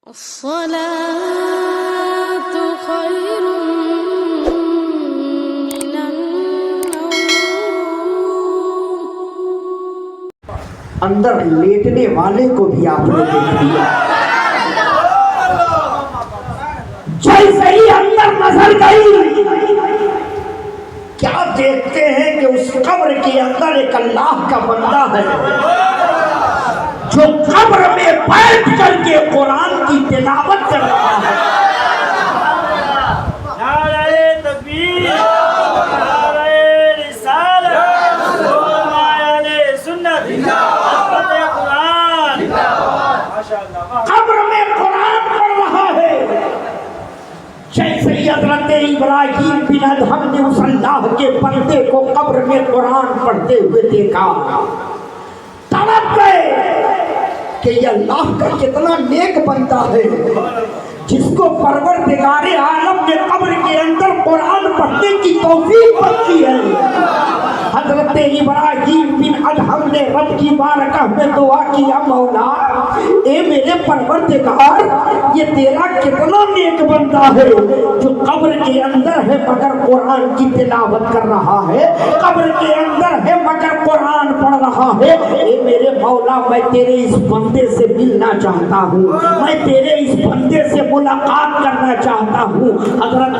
الصلاة خير من النوم. اندر لیٹنے والے کو بھی آپ نے دیکھ لیا، جیسے ہی اندر نظر گئی کیا دیکھتے ہیں کہ اس قبر کے اندر ایک اللہ کا بندہ ہے جو قبر میں بیٹھ کر کے قرآن کی تلاوت کر رہا ہے۔ نعرہ تکبیر، نعرہ رسالت، نعرہ سنت، فتح قرآن۔ قبر میں قرآن پڑھ رہا ہے، جیسے ہی حضرت ابراہیم بن ادہم نے اس اللہ کے بندے کو قبر میں قرآن پڑھتے ہوئے دیکھا، تڑپ گئے کہ یہ اللہ کا کتنا نیک بندہ ہے جس کو پروردگار عالم نے قبر کے اندر قرآن پڑھنے کی توفیق بخشی ہے۔ حضرت ابراہیم بن ادہم نے رب کی بارگاہ میں دعا کیا، مولا اے میرے پروردگار، یہ تیرا کتنا نیک بندہ ہے جو قبر کے اندر ہے مگر قرآن کی تلاوت کر رہا ہے، قبر کے اندر ہے مگر قرآن پڑھ رہا ہے۔ اے میرے مولا، میں تیرے اس بندے سے ملنا چاہتا ہوں، میں تیرے اس بندے سے ملاقات کرنا چاہتا ہوں۔ حضرت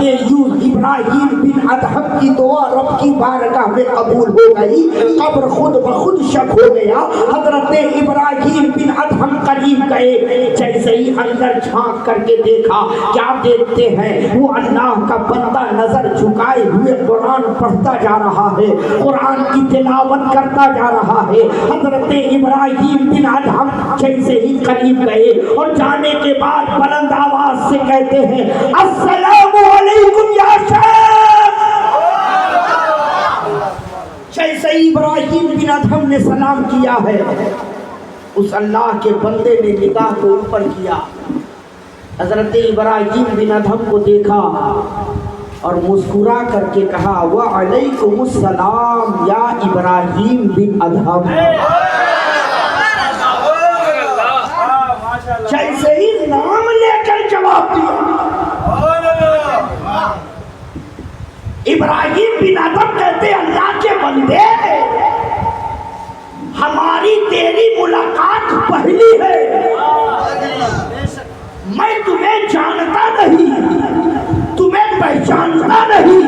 ابراہیم بن ادہم کی دعا رب کی بارگاہ میں قبول ہو گئی، قبر خود بخود شک ہو گیا۔ حضرت ابراہیم بن ادہم قریب گئے، جیسے ہی اندر جھانک کر کے دیکھا، کیا دیکھتے ہیں؟ وہ اللہ کا بندہ نظر جھکائے ہوئے قرآن پڑھتا جا رہا ہے، قرآن کی تلاوت کرتا جا رہا ہے۔ حضرت ابراہیم بن ادہم جیسے ہی قریب گئے اور جانے کے بعد بلند آواز سے کہتے ہیں، السلام علیکم یا شیخ۔ جیسے ہی ابراہیم بن ادہم نے سلام کیا ہے، اس اللہ کے بندے نے نگاہ کو اوپر کیا، حضرت ابراہیم بن ادہم کو دیکھا اور مسکرا کر کے کہا، وعلیکم السلام یا ابراہیم بن ادہم۔ جیسے ہی نام لے کر جواب دیا، ابراہیم بن ادہم کہتے اللہ کے بندے، ہماری تیری ملاقات پہلی ہے، میں تمہیں جانتا نہیں، تمہیں پہچانتا نہیں،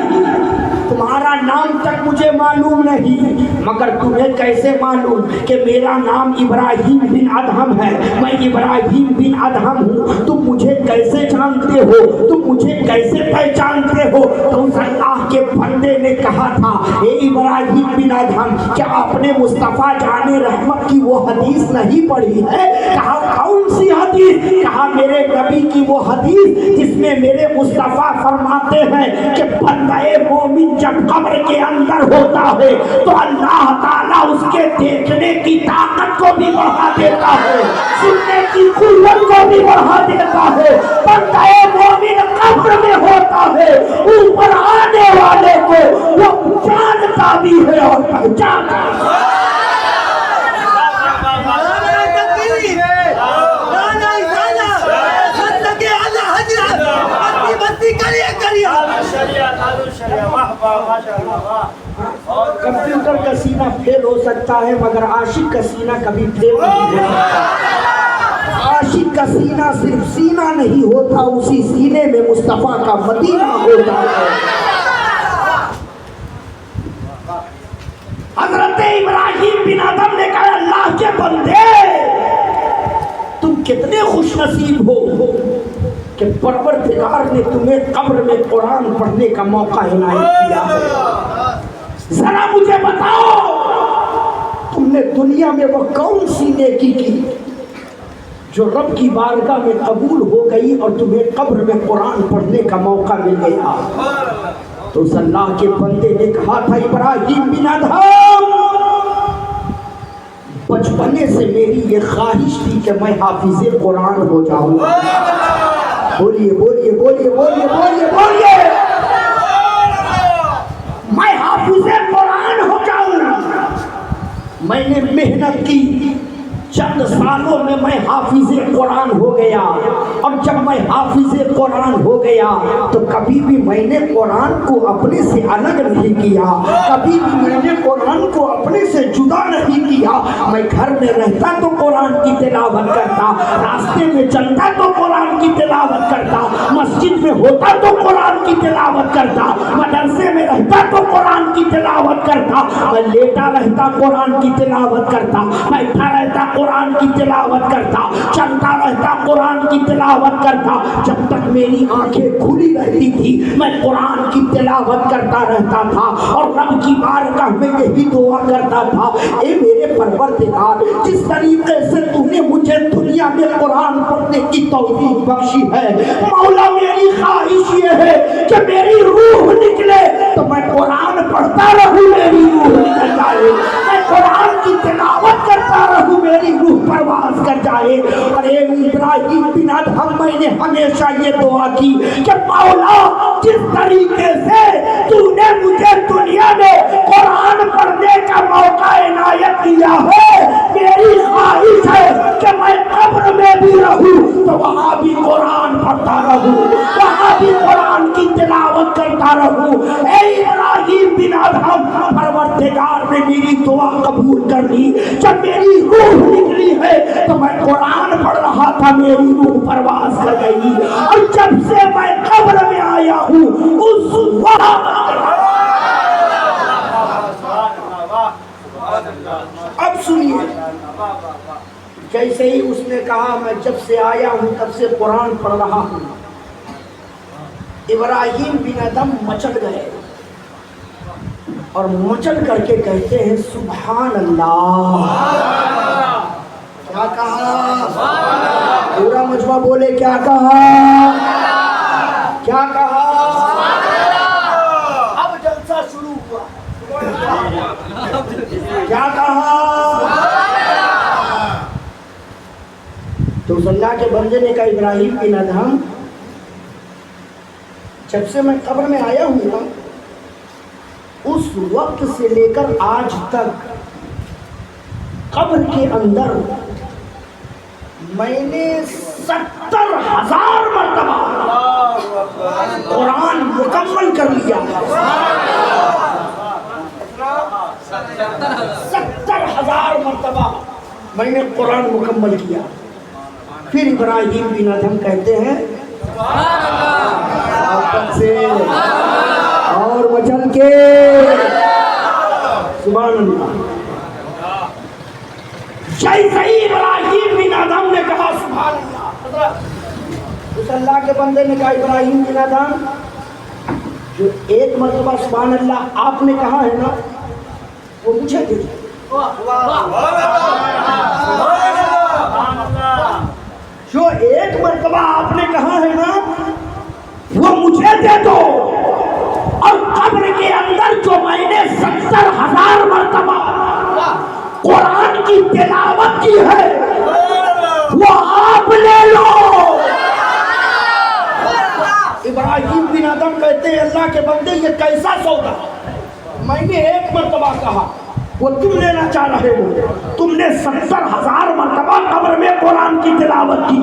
تمہارا نام تک مجھے معلوم نہیں، مگر تمہیں کیسے معلوم کہ میرا نام ابراہیم بن ادہم ہے؟ میں ابراہیم بن ادہم ہوں، تم مجھے کیسے جانتے ہو؟ تم مجھے کیسے پہچانتے ہو؟ تو اس اللہ کے بندے نے کہا تھا، اے ابراہیم بن ادہم، کیا آپ نے مصطفیٰ جان رحمت کی وہ حدیث نہیں پڑھی ہے؟ کہا کون سی حدیث؟ کہا میرے نبی کی وہ حدیث جس میں میرے مصطفیٰ فرماتے ہیں کہ بندہ مومن جب قبر کے اندر ہوتا ہے تو اللہ تعالیٰ اس کے دیکھنے کی طاقت کو بھی بڑھا دیتا ہے، سننے کی قوت کو بھی بڑھا دیتا ہے۔ بندہ مومن قبر میں ہوتا ہے، اوپر آنے والے کو وہ جانتا بھی ہے اور پہچانتا ہے۔ کمپیوٹر کا سینہ فیل ہو سکتا ہے مگر عاشق کا سینہ کبھی فیل نہیں ہو سکتا۔ عاشق کا سینہ صرف سینہ نہیں ہوتا، اسی سینے میں مصطفیٰ کا مدینہ ہوتا ہے۔ حضرت ابراہیم بن ادہم نے کہا، اللہ کے بندے، تم کتنے خوش نصیب ہو کہ پروردگار نے تمہیں قبر میں قرآن پڑھنے کا موقع عنایت کیا ہے۔ ذرا مجھے بتاؤ، تم نے دنیا میں وہ کون سی نیکی کی جو رب کی بارگاہ میں قبول ہو گئی اور تمہیں قبر میں قرآن پڑھنے کا موقع مل گیا؟ تو اس اللہ کے بندے نے کہا تھا، ابراہیم بن ادہم، بچپنے سے میری یہ خواہش تھی کہ میں حافظ قرآن ہو جاؤں۔ بولیے بولیے بولیے بولیے بولیے بولیے، میں حافظ قرآن ہو جاؤں۔ میں نے محنت کی، چند سالوں میں میں حافظ قرآن ہو گیا اور میں حافظ قرآن ہو گیا تو کبھی بھی میں نے قرآن کو اپنے سے الگ نہیں کیا، کبھی بھی میں نے قرآن کو اپنے سے جدا نہیں کیا۔ میں گھر میں رہتا تو قرآن کی تلاوت کرتا، راستے میں چلتا تو قرآن کی تلاوت کرتا، مسجد میں ہوتا تو قرآن کی تلاوت کرتا، مدرسے میں رہتا تو قرآن کی تلاوت کرتا، میں لیٹا رہتا قرآن کی تلاوت کرتا، بیٹھا رہتا قرآن کی تلاوت کرتا، چلتا رہتا قرآن کی تلاوت کرتا۔ جب تک میری آنکھیں کھلی رہتی تھی میں قرآن کی تلاوت کرتا رہتا تھا اور رب کی بارگاہ میں یہی دعا کرتا تھا، اے میرے پروردگار، جس طریقے سے تو نے مجھے دنیا میں قرآن پڑھنے کی توفیق بخشی ہے، مولا میری خواہش یہ ہے کہ میری روح نکلے تو میں قرآن پڑھتا رہوں، میری روح نکل جائے، میں قرآن کی تلاوت کرتا رہوں، میری روح پرواز کر جائے۔ اور اے ابراہیم بن ادہم، میں نے ہمیشہ یہ دعا کی کہ مولا جس طریقے سے تو نے مجھے دنیا میں قرآن پڑھنے کا موقع عنایت کیا ہے، میری خواہش ہے کہ میں قبر میں بھی رہوں تو وہاں بھی قرآن پڑھتا رہوں، وہاں بھی قرآن کی تلاوت کرتا رہوں۔ اے ابراہیم بن ادہم، پروردگار نے میری دعا قبول کر لی، جب میری روح نکلی ہے تو میں قرآن پڑھ رہا تھا، میری روح پرواز کر گئی، اور جب سے میں قبر میں آیا ہوں اس وقت اب سنیے، جیسے ہی اس نے کہا میں جب سے آیا ہوں تب سے قرآن پڑھ رہا ہوں، ابراہیم بن ادہم مچل گئے اور مچل کر کے کہتے ہیں سبحان اللہ۔ کیا کہا؟ پورا مجمع بولے کیا کہا؟ کیا کہا؟ اب جلسہ شروع ہوا، کیا کہا؟ تو اللہ کے بندے نے کہا ابراہیم بن ادہم، جب سے میں قبر میں آیا ہوں نا، اس وقت سے لے کر آج تک قبر کے اندر میں نے 70,000 مرتبہ قرآن مکمل کر لیا، 70,000 مرتبہ میں نے قرآن مکمل کیا۔ پھر ابراہیم بن ادہم کہتے ہیں سے اور مچل کے سبحان اللہ۔ جیسے ہی ابراہیم بن ادہم نے کہا سبحان اللہ، اس اللہ کے بندے نے کہا ابراہیم بن ادہم، جو ایک مرتبہ سبحان اللہ آپ نے کہا ہے نا وہ مجھے دے دو، جو ایک مرتبہ آپ نے کہا ہے نا وہ مجھے دے دو، اور قبر کے اندر جو میں نے 70,000 مرتبہ قرآن کی تلاوت کی ہے وہ آپ لے لو۔ ابراہیم بن ادہم کہتے ہیں اللہ کے بندے یہ کیسا سودا؟ میں نے ایک مرتبہ کہا، وہ تم لینا چاہ رہے ہو، تم نے 70,000 مرتبہ قبر میں قرآن کی تلاوت کی،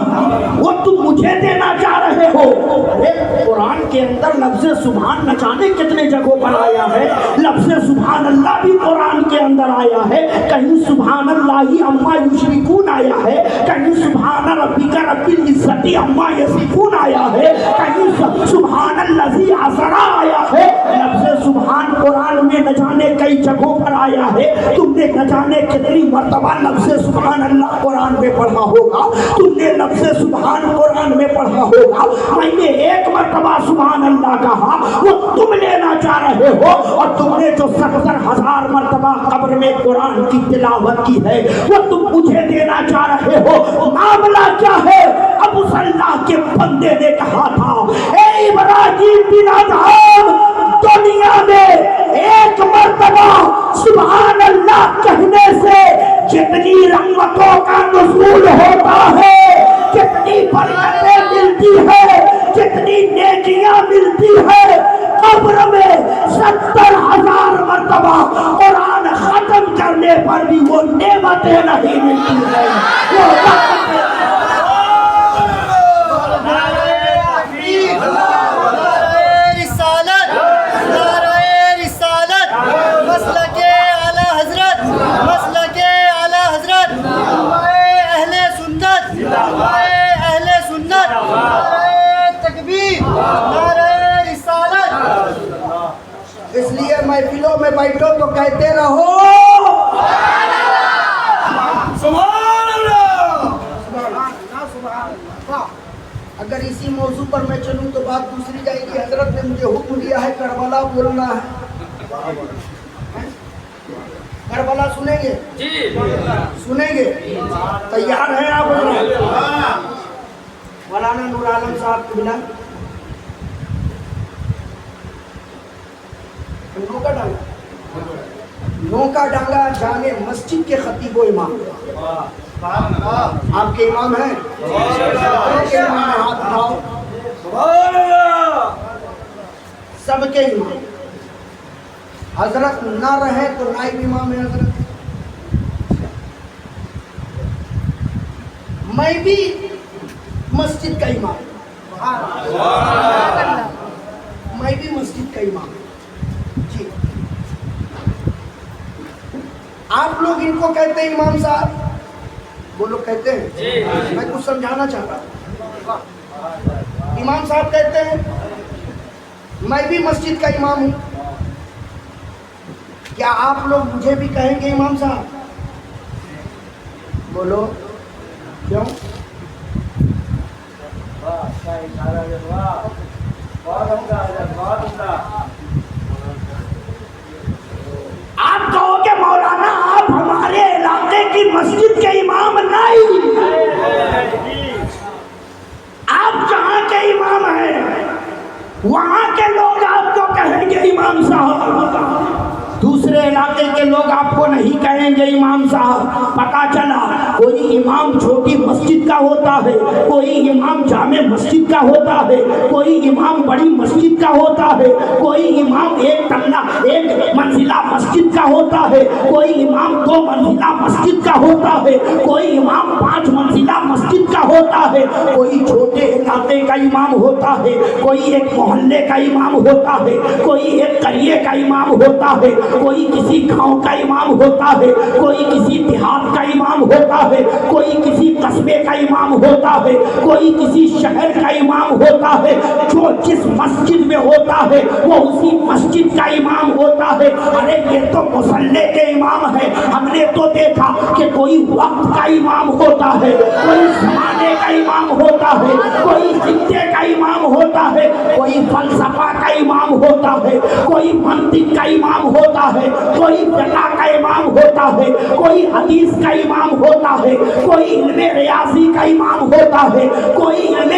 وہ تم مجھے دینا چاہ رہے ہو۔ ارے قرآن کے اندر لفظ سبحان نہ جانے کتنے جگہوں پر آیا ہے، لفظ سبحان اللہ بھی قرآن کے اندر آیا ہے، کہیں سبحان اللہ عما یشرکون آیا ہے، کہیں سبحان ربک رب العزت عما یصفون آیا ہے، کہیں سبحان الذی اسری آیا ہے۔ لفظ سبحان قرآن میں نہ جانے کئی جگہوں پر آیا ہے، تم نے نہ جانے کتنی مرتبہ لفظ سبحان اللہ قرآن میں پڑھا ہوگا، تم نے لفظ سبحان قرآن میں پڑھا ہوگا۔ میں نے ایک مرتبہ سبحان اللہ کہا، وہ تم لینا چاہ رہے ہو، اور تم نے جو 70,000 مرتبہ قبر میں قرآن کی تلاوت کی ہے وہ تم مجھے دینا چاہ رہے ہو۔ معاملہ کیا ہے؟ اب اس اللہ کے بندے نے کہا تھا، اے ابراہیم بن ادہم، دنیا میں ایک مرتبہ سبحان اللہ کہنے سے جتنی رحمتوں کا نزول ہوتا ہے، جتنی برکتیں ملتی ہے، جتنی نیکیاں ملتی ہے، قبر میں 70,000 مرتبہ قرآن ختم کرنے پر بھی وہ نعمتیں نہیں ملتی ہیں، وہ محفلوں میں بیٹھو تو کہتے رہو سبحان اللہ. اگر اسی موضوع پر میں چلوں تو بات دوسری جائے گی. حضرت نے مجھے حکم دیا ہے کربلا بولنا ہے. کربلا سنیں گے؟ جی سنیں گے؟ تیار ہیں آپ؟ مولانا نور عالم صاحب کے بنا نو کا ڈانگا جامع مسجد کے خطیب و امام. آپ کے امام ہیں؟ آپ کے امام ہیں؟ ہاتھ اٹھاؤ. سبحان اللہ. سب کے امام. حضرت نہ رہے تو نائب امام ہے حضرت. میں بھی مسجد کا امام. میں بھی مسجد کا امام. جی آپ لوگ ان کو کہتے ہیں امام صاحب؟ وہ لوگ کہتے ہیں. میں کچھ سمجھانا چاہتا ہوں. امام صاحب کہتے ہیں میں بھی مسجد کا امام ہوں. کیا آپ لوگ مجھے بھی کہیں گے امام صاحب؟ بولو کیوں؟ آپ کہو کہ مولانا آپ ہمارے علاقے کی مسجد کے امام نہیں. آپ جہاں کے امام ہیں وہاں کے لوگ آپ کو کہیں گے امام صاحب. دوسرے علاقے کے لوگ آپ کو نہیں کہیں گے امام صاحب. پتا چلا کوئی امام چھوٹی مسجد کا ہوتا ہے, کوئی امام جامع مسجد کا ہوتا ہے, کوئی امام بڑی مسجد کا ہوتا ہے, کوئی امام ایک منزلہ مسجد کا ہوتا ہے, کوئی امام 2 منزلہ مسجد کا ہوتا ہے, کوئی امام 5 منزلہ مسجد کا ہوتا ہے, کوئی چھوٹے علاقے کا امام ہوتا ہے, کوئی ایک محلے کا امام ہوتا ہے, کوئی ایک قریے کا امام ہوتا ہے, کوئی کسی گاؤں کا امام ہوتا ہے, کوئی کسی دیہات کا امام ہوتا ہے, کوئی کسی قصبے کا امام ہوتا ہے, کوئی کسی شہر کا امام ہوتا ہے. جو جس مسجد میں ہوتا ہے وہ اسی مسجد کا امام ہوتا ہے. ارے یہ تو مصلی کے امام ہے. ہم نے تو دیکھا کہ کوئی وقت کا امام ہوتا ہے, کوئی زمانے کا امام ہوتا ہے, کوئی خطے کا امام ہوتا ہے, کوئی فلسفہ کا امام ہوتا ہے, کوئی منطق کا امام ہوتا ہے, کوئی فقہ کا امام ہوتا ہے, کوئی حدیث کا امام ہوتا ہے, کوئی علم ریاضی کا امام ہوتا ہے, کوئی علم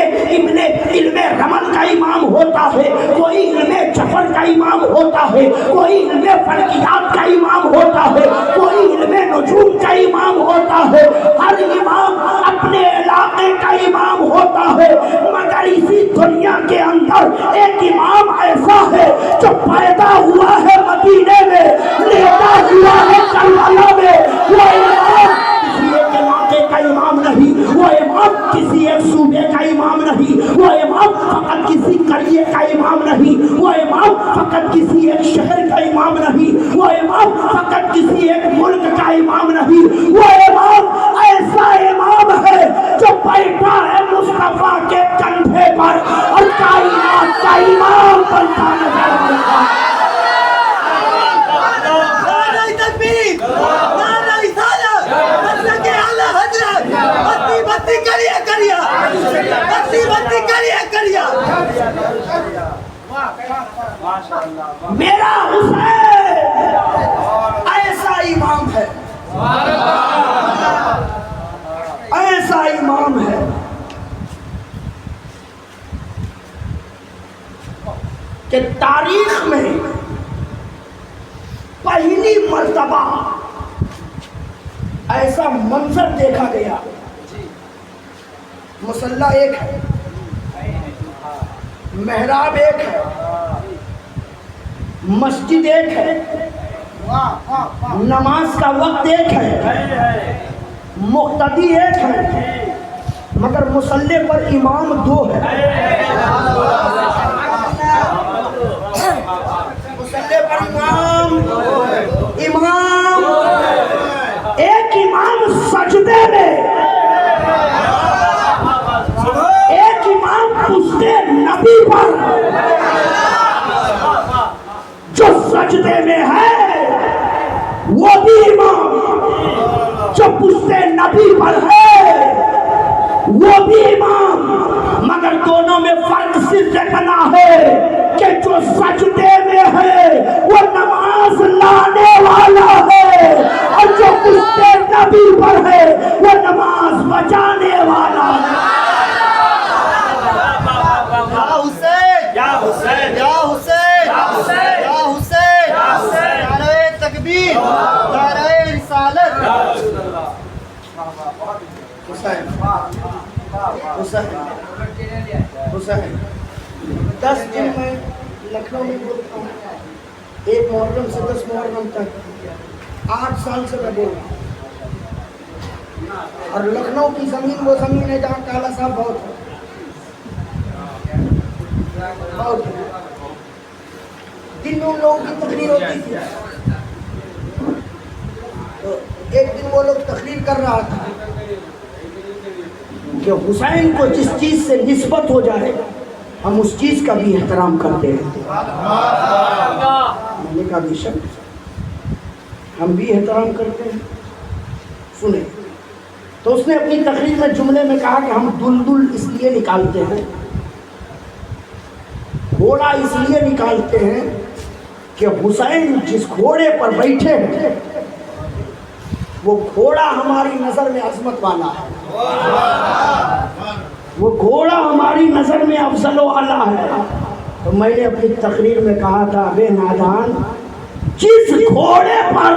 رمل کا امام ہوتا ہے, کوئی علم جبر کا امام ہوتا ہے, کوئی علم فلکیات کا امام ہوتا ہے, کوئی علم نجوم کا امام ہوتا ہے. ہر امام اپنے علاقے کا امام ہوتا ہے. مگر اسی دنیا کے اندر ایک امام ایسا ہے جو پیدا ہوا ہے مدینے میں, لیتا ہوا ہے کربلا میں. وہ امام کسی ایک علاقے کا امام نہیں, وہ امام کسی ایک صوبے کا امام نہیں, وہ امام فقط کسی قریے کا امام نہیں, وہ امام فقط کسی ایک شہر کا امام نہیں, وہ امام فقط کسی ایک ملک کا امام نہیں. وہ امام ایسا امام ہے جو بیٹھا ہے مصطفیٰ کے کندھے پر اور کائنات کا امام بنتا نظر آتا ہے. میرا حسین ایسا امام ہے, ایسا امام ہے کہ تاریخ میں پہلی مرتبہ ایسا منظر دیکھا گیا. مصلی ایک ہے, محراب ایک ہے, مسجد ایک ہے, نماز کا وقت ایک ہے, مقتدی ایک ہے, مگر مصلی پر امام 2 ہے. مصلی پر امام ایک امام سجدے میں, ایک امام پشتے نبی پر جو سجدے میں حسین 10 دن میں لکھنؤ میں بولتا ہوں، 1 محرم سے 10 محرم تک 8 سال سے میں بول رہا ہوں، اور لکھنؤ کی زمین وہ زمین ہے جہاں کالا صاحب بہت ہے، بہت ہے۔ دن میں ان لوگوں کی تقریر ہوتی تھی، تو ایک دن وہ لوگ تقریر کر رہا تھا کہ حسین کو جس چیز سے نسبت ہو جائے ہم اس چیز کا بھی احترام کرتے ہیں۔ میں نے کہا بے شک ہم بھی احترام کرتے ہیں، سنیں۔ تو اس نے اپنی تقریر میں جملے میں کہا کہ ہم دلدل اس لیے نکالتے ہیں، گھوڑا اس لیے نکالتے ہیں کہ حسین جس گھوڑے پر بیٹھے ہیں وہ گھوڑا ہماری نظر میں عظمت والا ہے، وہ گھوڑا ہماری نظر میں افضل و اعلیٰ ہے۔ تو میں نے اپنی تقریر میں کہا تھا، بے نادان، جس گھوڑے پر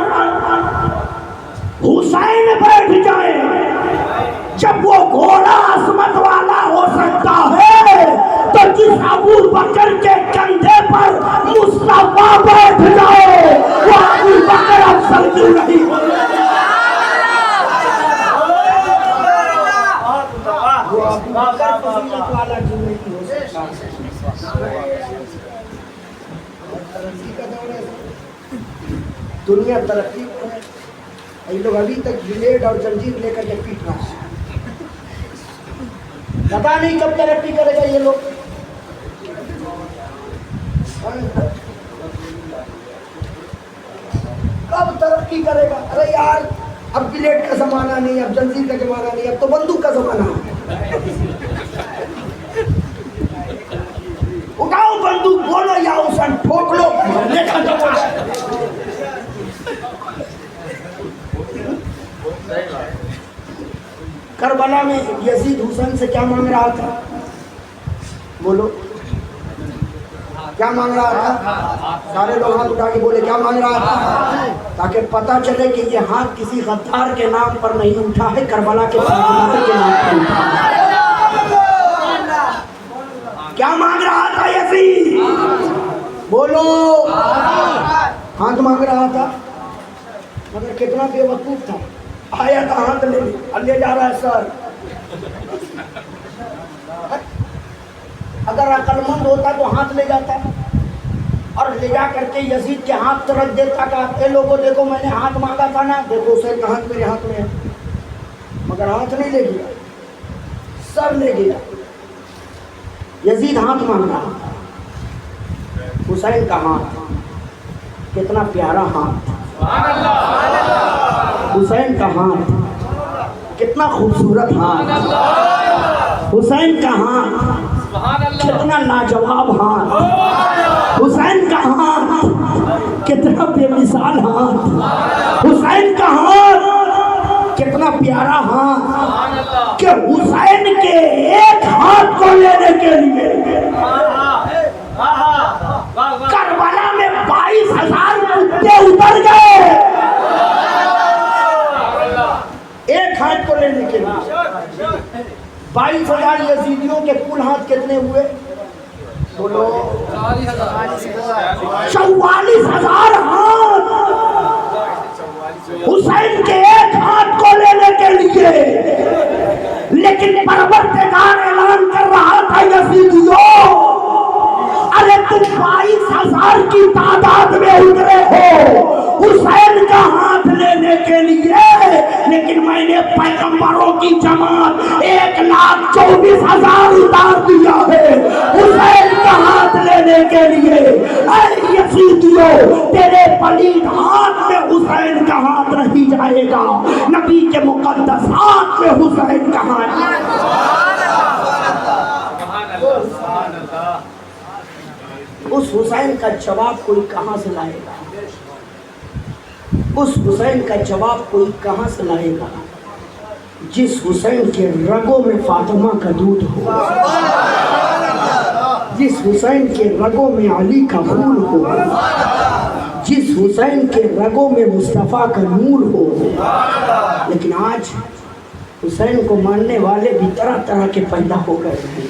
حسین بیٹھ جائے جب وہ گھوڑا عظمت والا ہو سکتا ہے تو جس ابو بکر کے کندھے پر مصطفیٰ بیٹھ جائے وہ ابو بکر افضل کیوں نہیں ہو؟ دنیا ترقی پر ہے، یہ لوگ ابھی تک بلیڈ اور زنجیر لے کر کے پیٹ رہا ہے، پتا نہیں کب ترقی کرے گا یہ لوگ۔ کب ترقی کرے گا؟ ارے یار اب بلیڈ کا زمانہ نہیں، اب زنجیر کا زمانہ نہیں، اب تو بندوق کا زمانہ ہے۔ اٹھاؤ بندوق، بولو یا حسین، ٹھوک لو، مرنے کا زمانہ ہے۔ کربلا میں یزید حسین سے کیا مانگ رہا تھا؟ بولو کیا مانگ رہا تھا؟ سارے لوگ ہاتھ اٹھا کے بولے کیا مانگ رہا تھا؟ تاکہ پتہ چلے کہ یہ ہاتھ کسی غدار کے نام پر نہیں اٹھا ہے، کربلا کے فاتحہ کے نام پر اٹھا ہے۔ کیا مانگ رہا تھا یزید؟ بولو ہاتھ مانگ رہا تھا، مگر کتنا بے وقوف تھا، آیا تھا ہاتھ لے جا رہا ہے سر۔ اگر عقل مند ہوتا تو ہاتھ لے جاتا اور لے جا کر کے یزید کے ہاتھ تو رکھ دیتا کہ اے لوگوں دیکھو میں نے ہاتھ مانگا تھا نا، دیکھو حسین کا ہاتھ میرے ہاتھ میں ہے، مگر ہاتھ نہیں لے گیا، سر لے گیا۔ یزید ہاتھ مانگ رہا تھا، حسین کا ہاتھ، کتنا پیارا ہاتھ، حسین کا ہاتھ کتنا خوبصورت ہاتھ، حسین کا ہاتھ کتنا لاجواب ہاتھ، حسین کا ہاتھ کتنا بے مثال ہاتھ، حسین کا ہاتھ کتنا پیارا ہاتھ کہ حسین کے ایک ہاتھ کو لینے کے لیے کربلا میں 22,000 کتے اتر گئے، ایک ہاتھ کو لینے کے لیے 22,000 یزیدیوں کے کل ہاتھ کتنے ہوئے؟ بولو 44,000 ہاتھ حسین کے ایک ہاتھ کو لینے کے لیے، لیکن پروردگار اعلان کر رہا تھا یزیدیوں، ارے تم 22,000 کی تعداد میں اترے ہو حسین کا ہاتھ لینے کے لیے، لیکن میں نے پیغمبروں کی جماعت 1,24,000 اتار دیا ہے حسین کا ہاتھ لینے کے لیے۔ اے یزیدیوں، تیرے پلید ہاتھ میں حسین کا ہاتھ نہیں جائے گا، نبی کے مقدس ہاتھ میں حسین کا ہاتھ۔ اس حسین کا جواب کوئی کہاں سے لائے گا؟ اس حسین کا جواب کوئی کہاں سے لائے گا؟ جس حسین کے رگوں میں فاطمہ کا دودھ ہو، جس حسین کے رگوں میں علی کا خون ہو، جس حسین کے رگوں میں مصطفیٰ کا نور ہو۔ لیکن آج حسین کو ماننے والے بھی طرح طرح کے پیدا ہو گئے ہیں،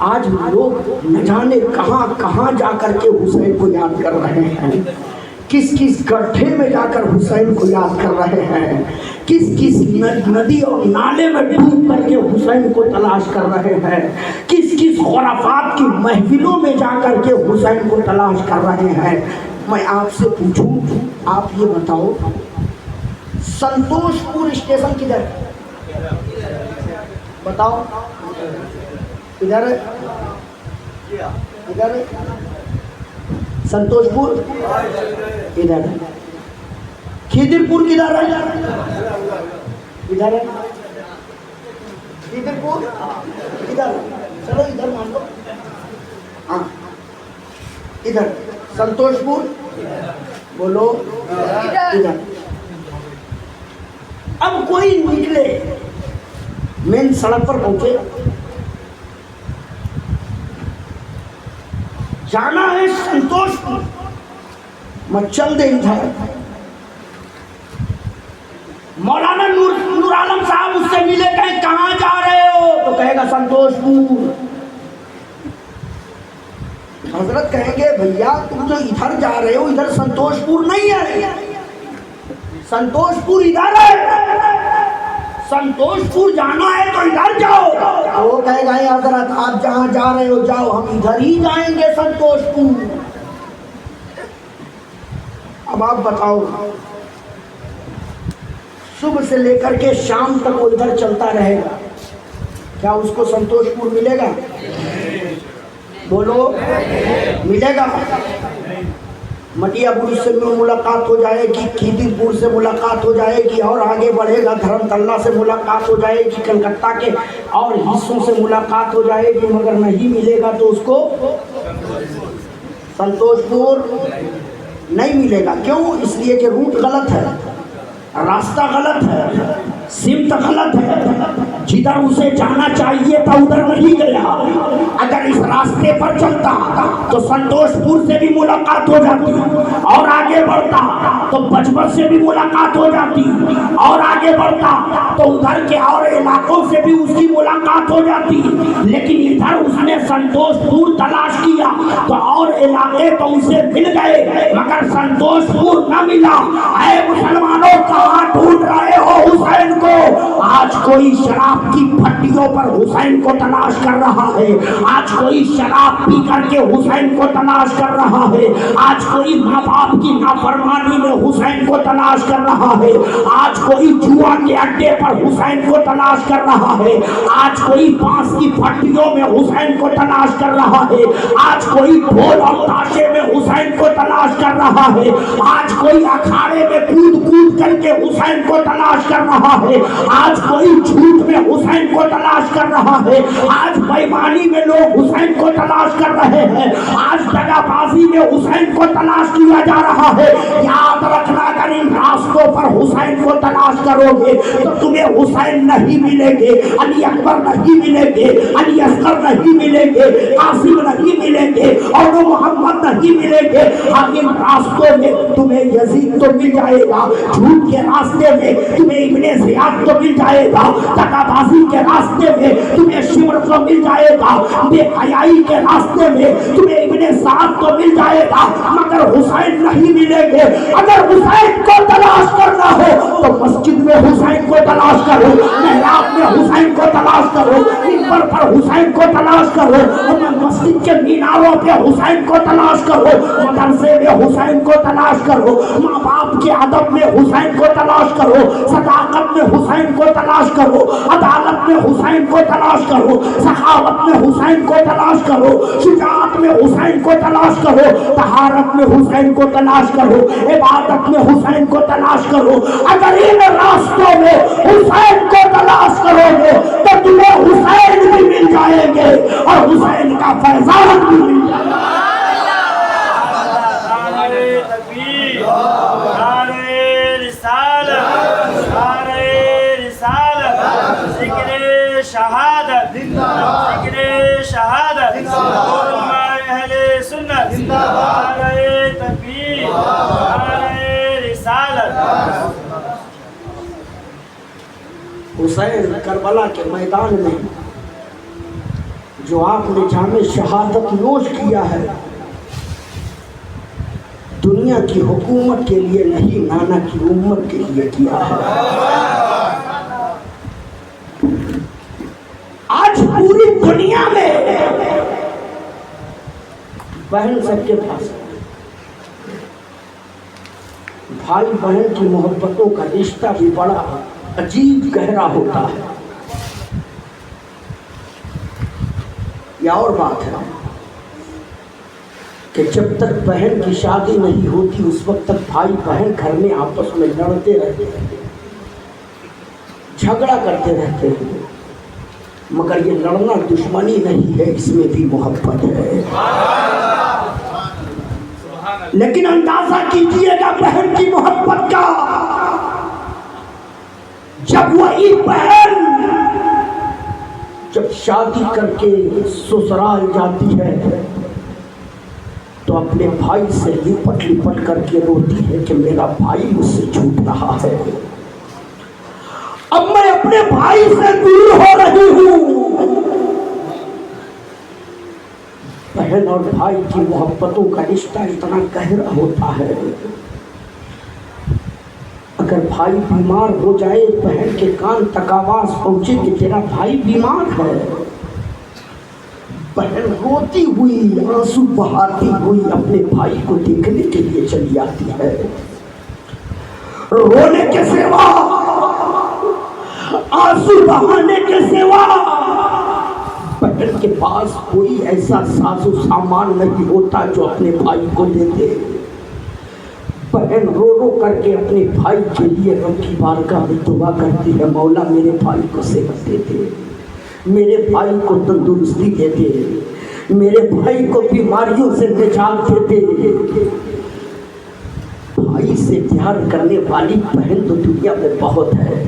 آج لوگ نہ جانے کہاں کہاں جا کر کے حسین کو یاد کر رہے ہیں، کس کس گڈھے میں جا کر حسین کو یاد کر رہے ہیں، کس کس ندی اور نالے میں ڈوب کر کے حسین کو تلاش کر رہے ہیں، کس کس خرافات کی محفلوں میں جا کر کے حسین کو تلاش کر رہے ہیں۔ میں آپ سے پوچھوں، آپ یہ بتاؤ سنتوش پور اسٹیشن کدھر ہے؟ بتاؤ ادھر ہے، ادھر ہے سنتوش پور، ادھر ہے کھیدر پور کدھر ہے؟ ادھر ہے کھیدر پور، ادھر چلو ادھر مان لو، ہاں ادھر سنتوش پور بولو ادھر۔ اب کوئی نکلے مین سڑک پر پہنچے، جانا ہے سنتوش پور، میں چل دے ادھر، مولانا نور عالم صاحب اس سے ملے، کہیں کہاں جا رہے ہو تو کہے گا سنتوش پور۔ حضرت کہیں گے بھیا تم جو ادھر جا رہے ہو ادھر سنتوش پور نہیں ہے، سنتوش پور ادھر ہے، سنتوش پور جانا ہے تو ادھر جاؤ۔ وہ کہے گا حضرت آپ جہاں جا رہے ہو جاؤ، ہم ادھر ہی جائیں گے سنتوش پور۔ اب آپ بتاؤ صبح سے لے کر کے شام تک وہ ادھر چلتا رہے گا، کیا اس کو سنتوش پور ملے گا؟ بولو ملے گا؟ مٹیا پور سے ملاقات ہو جائے گی، کھیدر پور سے ملاقات ہو جائے گی، اور آگے بڑھے گا دھرم تلہ سے ملاقات ہو جائے گی، کلکتہ کے اور حصوں سے ملاقات ہو جائے گی، مگر نہیں ملے گا تو اس کو سنتوش پور نہیں ملے گا۔ کیوں؟ اس لیے کہ روٹ غلط ہے، راستہ غلط ہے، سمت غلط ہے، جدھر اسے جانا چاہیے تھا ادھر نہیں گیا۔ اگر اس راستے پر چلتا تو سنتوش پور سے بھی ملاقات ہو جاتی، اور آگے بڑھتا تو بچپن سے بھی ملاقات ہو جاتی، اور آگے بڑھتا تو ادھر کے اور علاقوں سے بھی اس کی ملاقات ہو جاتی، لیکن ادھر اس نے سنتوش پور تلاش کیا تو اور علاقے تو اسے مل گئے مگر سنتوش پور نہ ملا۔ اے مسلمانوں کہاں ڈھونڈ رہے ہو حسین کو؟ آج کوئی شراب کی پھٹیوں پر حسین کو تلاش کر رہا ہے، آج کوئی شراب پی کر کے حسین کو تلاش کر رہا ہے، آج کوئی ماں باپ کی نافرمانی میں حسین کو تلاش کر رہا ہے، آج کوئی جوا کے اڈے پر حسین کو تلاش کر رہا ہے، آج کوئی بانس کی پھٹیوں میں حسین کو تلاش کر رہا ہے، آج کوئی ڈھول اور تاشے میں حسین کو تلاش کر رہا ہے، آج کوئی اکھاڑے میں کود کود کر کے حسین کو تلاش کر رہا ہے، آج کوئی جھوٹ میں حسین کو تلاش کر رہا ہے، آج بےمانی میں لوگ حسین کو تلاش کر رہے ہیں، آج دغا بازی میں حسین کو تلاش کیا جا رہا ہے۔ یاد رکھنا اگر ان راستوں پر حسین کو تلاش کرو گے تو تمہیں حسین نہیں ملیں گے، علی اکبر نہیں ملیں گے، علی اصغر نہیں ملیں گے، قاسم نہیں ملیں گے، اور محمد نہیں ملیں گے۔ ہم ان راستوں میں تمہیں یزید تو مل جائے گا، جھوٹ کے راستے میں تمہیں ابن زیاد تو مل جائے گا، دغا بازی کے راستے میں تمہیں شمر تو مل جائے گا، بے حیائی کے راستے میں تمہیں ابن سعد تو مل جائے گا، مگر حسین نہیں ملیں گے۔ اگر حسین کو تلاش کرنا ہو تو مسجد میں حسین کو تلاش کرو، محراب میں حسین کو تلاش کرو، منبر پر حسین کو تلاش کرو، مسجد کے میناروں پہ حسین کو تلاش کرو، مدرسے میں حسین کو تلاش کرو، ماں باپ کے ادب میں حسین کو تلاش کرو، صداقت میں حسین کو تلاش کرو، عدالت میں حسین کو تلاش کرو، سخاوت میں حسین کو تلاش کرو، شجاعت میں حسین کو تلاش کرو، طہارت میں حسین کو تلاش کرو، عبادت میں حسین کو تلاش کرو۔ اگر ان راستوں میں حسین کو تلاش کرو گے تو تمہیں حسین بھی مل جائیں گے اور حسین کا فیضان بھی مل جائے گا۔ نعرہ تکبیر، نعرہ رسالت، نعرہ رسالت، ذکر شہادت، ذکر شہادت، علماء اہل سنت، نعرہ تکبیر، نعرہ رسالت۔ حسین کربلا کے میدان میں جو آپ نے جام شہادت نوش کیا ہے دنیا کی حکومت کے لیے نہیں، نانا کی امت کے لیے کیا ہے۔ آج پوری دنیا میں بہن سب کے پاس ہے، بھائی بہن کی محبتوں کا رشتہ بھی بڑا عجیب گہرا ہوتا ہے۔ یا اور بات ہے کہ جب تک بہن کی شادی نہیں ہوتی اس وقت تک بھائی بہن گھر میں آپس میں لڑتے رہتے ہیں، جھگڑا کرتے رہتے ہیں، مگر یہ لڑنا دشمنی نہیں ہے، اس میں بھی محبت ہے۔ لیکن اندازہ کیجئے گا بہن کی محبت کا، جب وہی بہن جب شادی کر کے سسرال جاتی ہے تو اپنے بھائی سے لپٹ لپٹ کر کے روتی ہے کہ میرا بھائی مجھ سے چھوٹ رہا ہے، اب میں اپنے بھائی سے دور ہو رہی ہوں۔ بہن اور بھائی کی محبتوں کا رشتہ اتنا گہرا ہوتا ہے، اگر بھائی بیمار ہو جائے بہن کے کان تک آواز پہنچے کہ تیرا بھائی بیمار ہے، بہن روتی ہوئی آنسو بہاتی ہوئی اپنے بھائی کو دیکھنے کے لیے چلی آتی ہے۔ رونے کے سوا، آنسو بہانے کے سوا بہن کے پاس کوئی ایسا ساز و سامان نہیں ہوتا جو اپنے بھائی کو دے دے۔ بہن رو رو کر کے اپنے بھائی کے لیے رب کی بارگاہ میں دعا کرتی ہے، مولا میرے بھائی کو صحت دے دے، میرے بھائی کو تندرستی دے دے، میرے بھائی کو بیماریوں سے نجات دے دے۔ بھائی سے پیار کرنے والی بہن تو دنیا میں بہت ہے،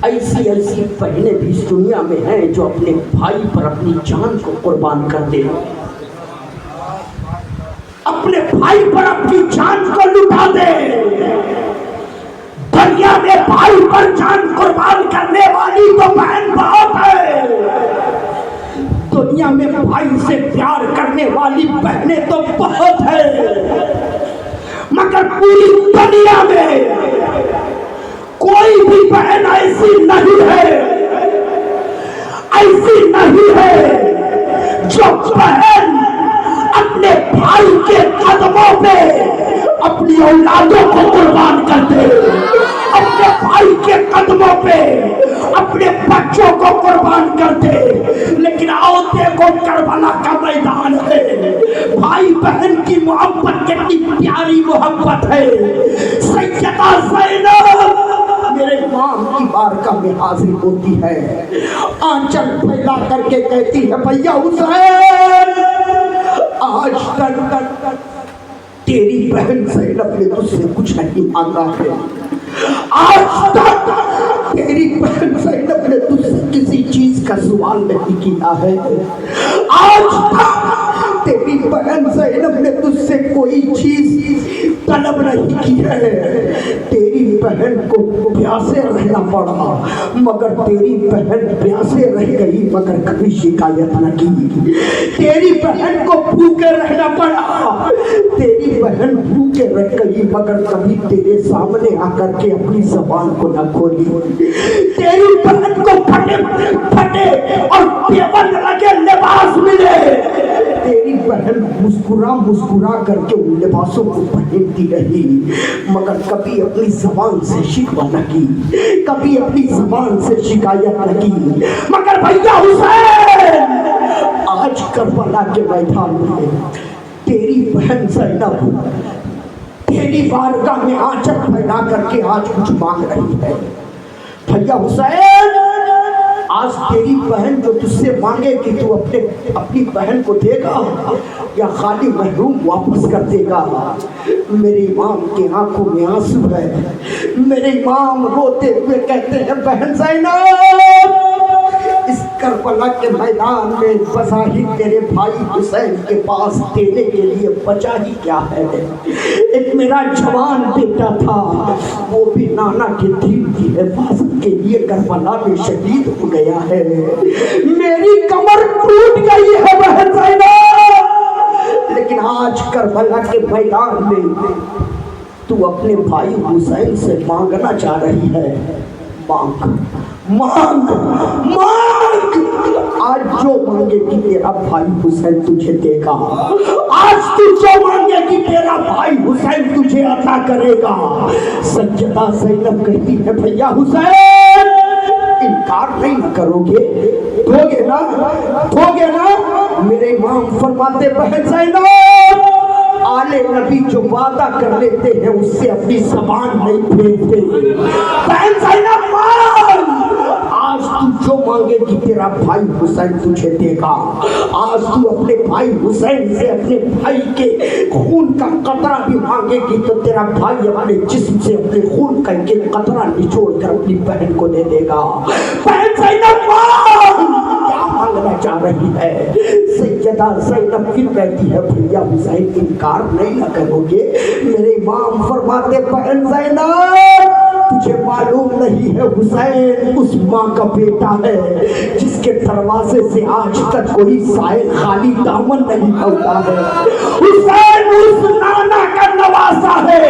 ایسی ایسی بہنیں بھی اس دنیا میں ہیں جو اپنے بھائی پر اپنی جان کو قربان کر دے، اپنے بھائی پر اپنی جان کو لٹا دے۔ دنیا میں بھائی پر جان قربان کرنے والی تو بہن بہت ہے، دنیا میں بھائی سے پیار کرنے والی بہنیں تو بہت ہے، مگر پوری دنیا میں کوئی بھی بہن ایسی نہیں ہے جو بہن اپنے بھائی کے قدموں پہ اپنی اولادوں کو قربان کر دے، اپنے بھائی کے قدموں پہ اپنے بچوں کو قربان کر دے۔ لیکن آؤ دیکھو کربلا کا میدان ہے، بھائی بہن کی محبت کتنی پیاری محبت ہے۔ سیدہ زینب میرے امام کی بارگاہ میں حاضر ہوتی ہے، آنچل پھیلا کر کے کہتی ہے، بھیا حسین آج تک تیری بہن زینب نے تجھ سے کچھ نہیں مانگا ہے، آج تک تیری بہن زینب نے تجھ سے کسی چیز کا سوال نہیں کیا ہے، آج تک تیری بہن زینب نے تجھ سے کوئی چیز طلب نہیں کی ہے۔ تیری بہن کو پیاسے رہنا پڑا مگر تیری بہن پیاسے رہ گئی مگر کبھی شکایت نہ کی، تیری بہن کو بھوکے رہنا پڑا، تیری بہن بھوکے رہ گئی مگر کبھی تیرے سامنے آ کر کے اپنی زبان کو نہ کھولی، تیری بہن کو پھٹے اور پیون لگے لباس ملے، تیری بہن مسکرا کر کے ان لباسوں کو پہنتی رہی مگر کبھی اپنی زبان سے شکوہ نہ کی، کبھی اپنی زبان سے شکایت نہ کی۔ مگر بھیا حسین آج کربلا کے میدان میں تیری بہن زینب تیری بارگاہ میں آنچل پھیلا کر کے آج کچھ مانگ رہی ہے۔ بھیا حسین آج تیری بہن جو تجھ سے مانگے کہ تو اپنی بہن کو دے گا یا خالی محروم واپس کر دے گا؟ میرے امام کے آنکھوں میں آنسو ہے، میرے امام روتے ہوئے کہتے ہیں، بہن زینب اس کربلا کے میدان میں بظاہر تیرے بھائی حسین کے پاس دینے کے لیے بچا ہی کیا ہے؟ ایک میرا جوان بیٹا تھا، وہ بھی نانا کے دین کی حفاظت کے لیے کربلا میں شہید ہو گیا ہے۔ میری کمر ٹوٹ گئی ہے بہن زینب، لیکن آج کربلا کے میدان میں تو اپنے بھائی حسین سے مانگنا چاہ رہی ہے۔ مانگ مانگ مانگ، آج جو مانگے گی تیرا بھائی حسین تجھے دے گا۔ آج تو جو مانگے گی تیرا بھائی حسین تجھے عطا کرے گا۔ سیدہ زینب کہتی ہے بھیا حسین انکار نہیں نہ کرو گے، دو گے نا، دو گے نا؟ میرے امام فرماتے بہن زینب آلے نبی جو وعدہ کر لیتے ہیں اس سے اپنی زبان نہیں پھیرتے۔ بہن زینب مان، آج تو جو مانگے گی تیرا بھائی حسین تجھے دے گا۔ آج تو اپنے بھائی حسین سے اپنے بھائی کے خون کا قطرہ بھی مانگے گی تو تیرا بھائی اپنے جسم سے اپنے خون کا ایک قطرہ نچوڑ کر اپنی بہن کو دے دے گا۔ بہن زینب مان، کیا مانگنا چاہ رہی ہے؟ سیدہ زینب پھر کہتی ہے بھیا حسین انکار نہیں نہ کرو گے؟ میرے امام فرماتے بہن زینب تجھے معلوم نہیں ہے حسین اس ماں کا بیٹا ہے جس کے دروازے سے آج تک کوئی سائل خالی دامن نہیں ہوتا ہے۔ حسین اس نانا کا نواسا ہے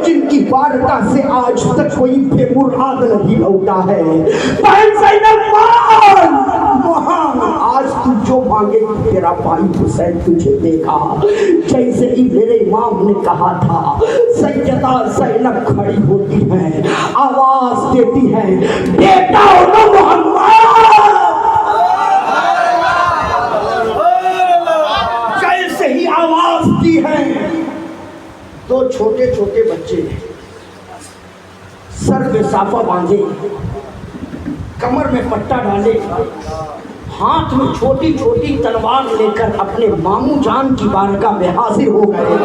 جن کی بارگاہ سے آج تک کوئی بے مراد نہیں ہوتا ہے۔ بہن زینب مان، آج تو جو مانگے گی تیرا بھائی حسین تجھے دے گا۔ جیسے ہی میرے امام نے کہا تھا سیدہ زینب کھڑی ہوتی ہے، آواز دیتی ہے بیٹا ہونا محمد۔ جیسے ہی آواز دی ہے دو چھوٹے چھوٹے بچے سر پہ صافہ باندھے، کمر میں پٹا ڈالے، ہاتھ میں چھوٹی چھوٹی تلوار لے کر اپنے ماموں جان کی بارگاہ میں حاضر ہو گئے۔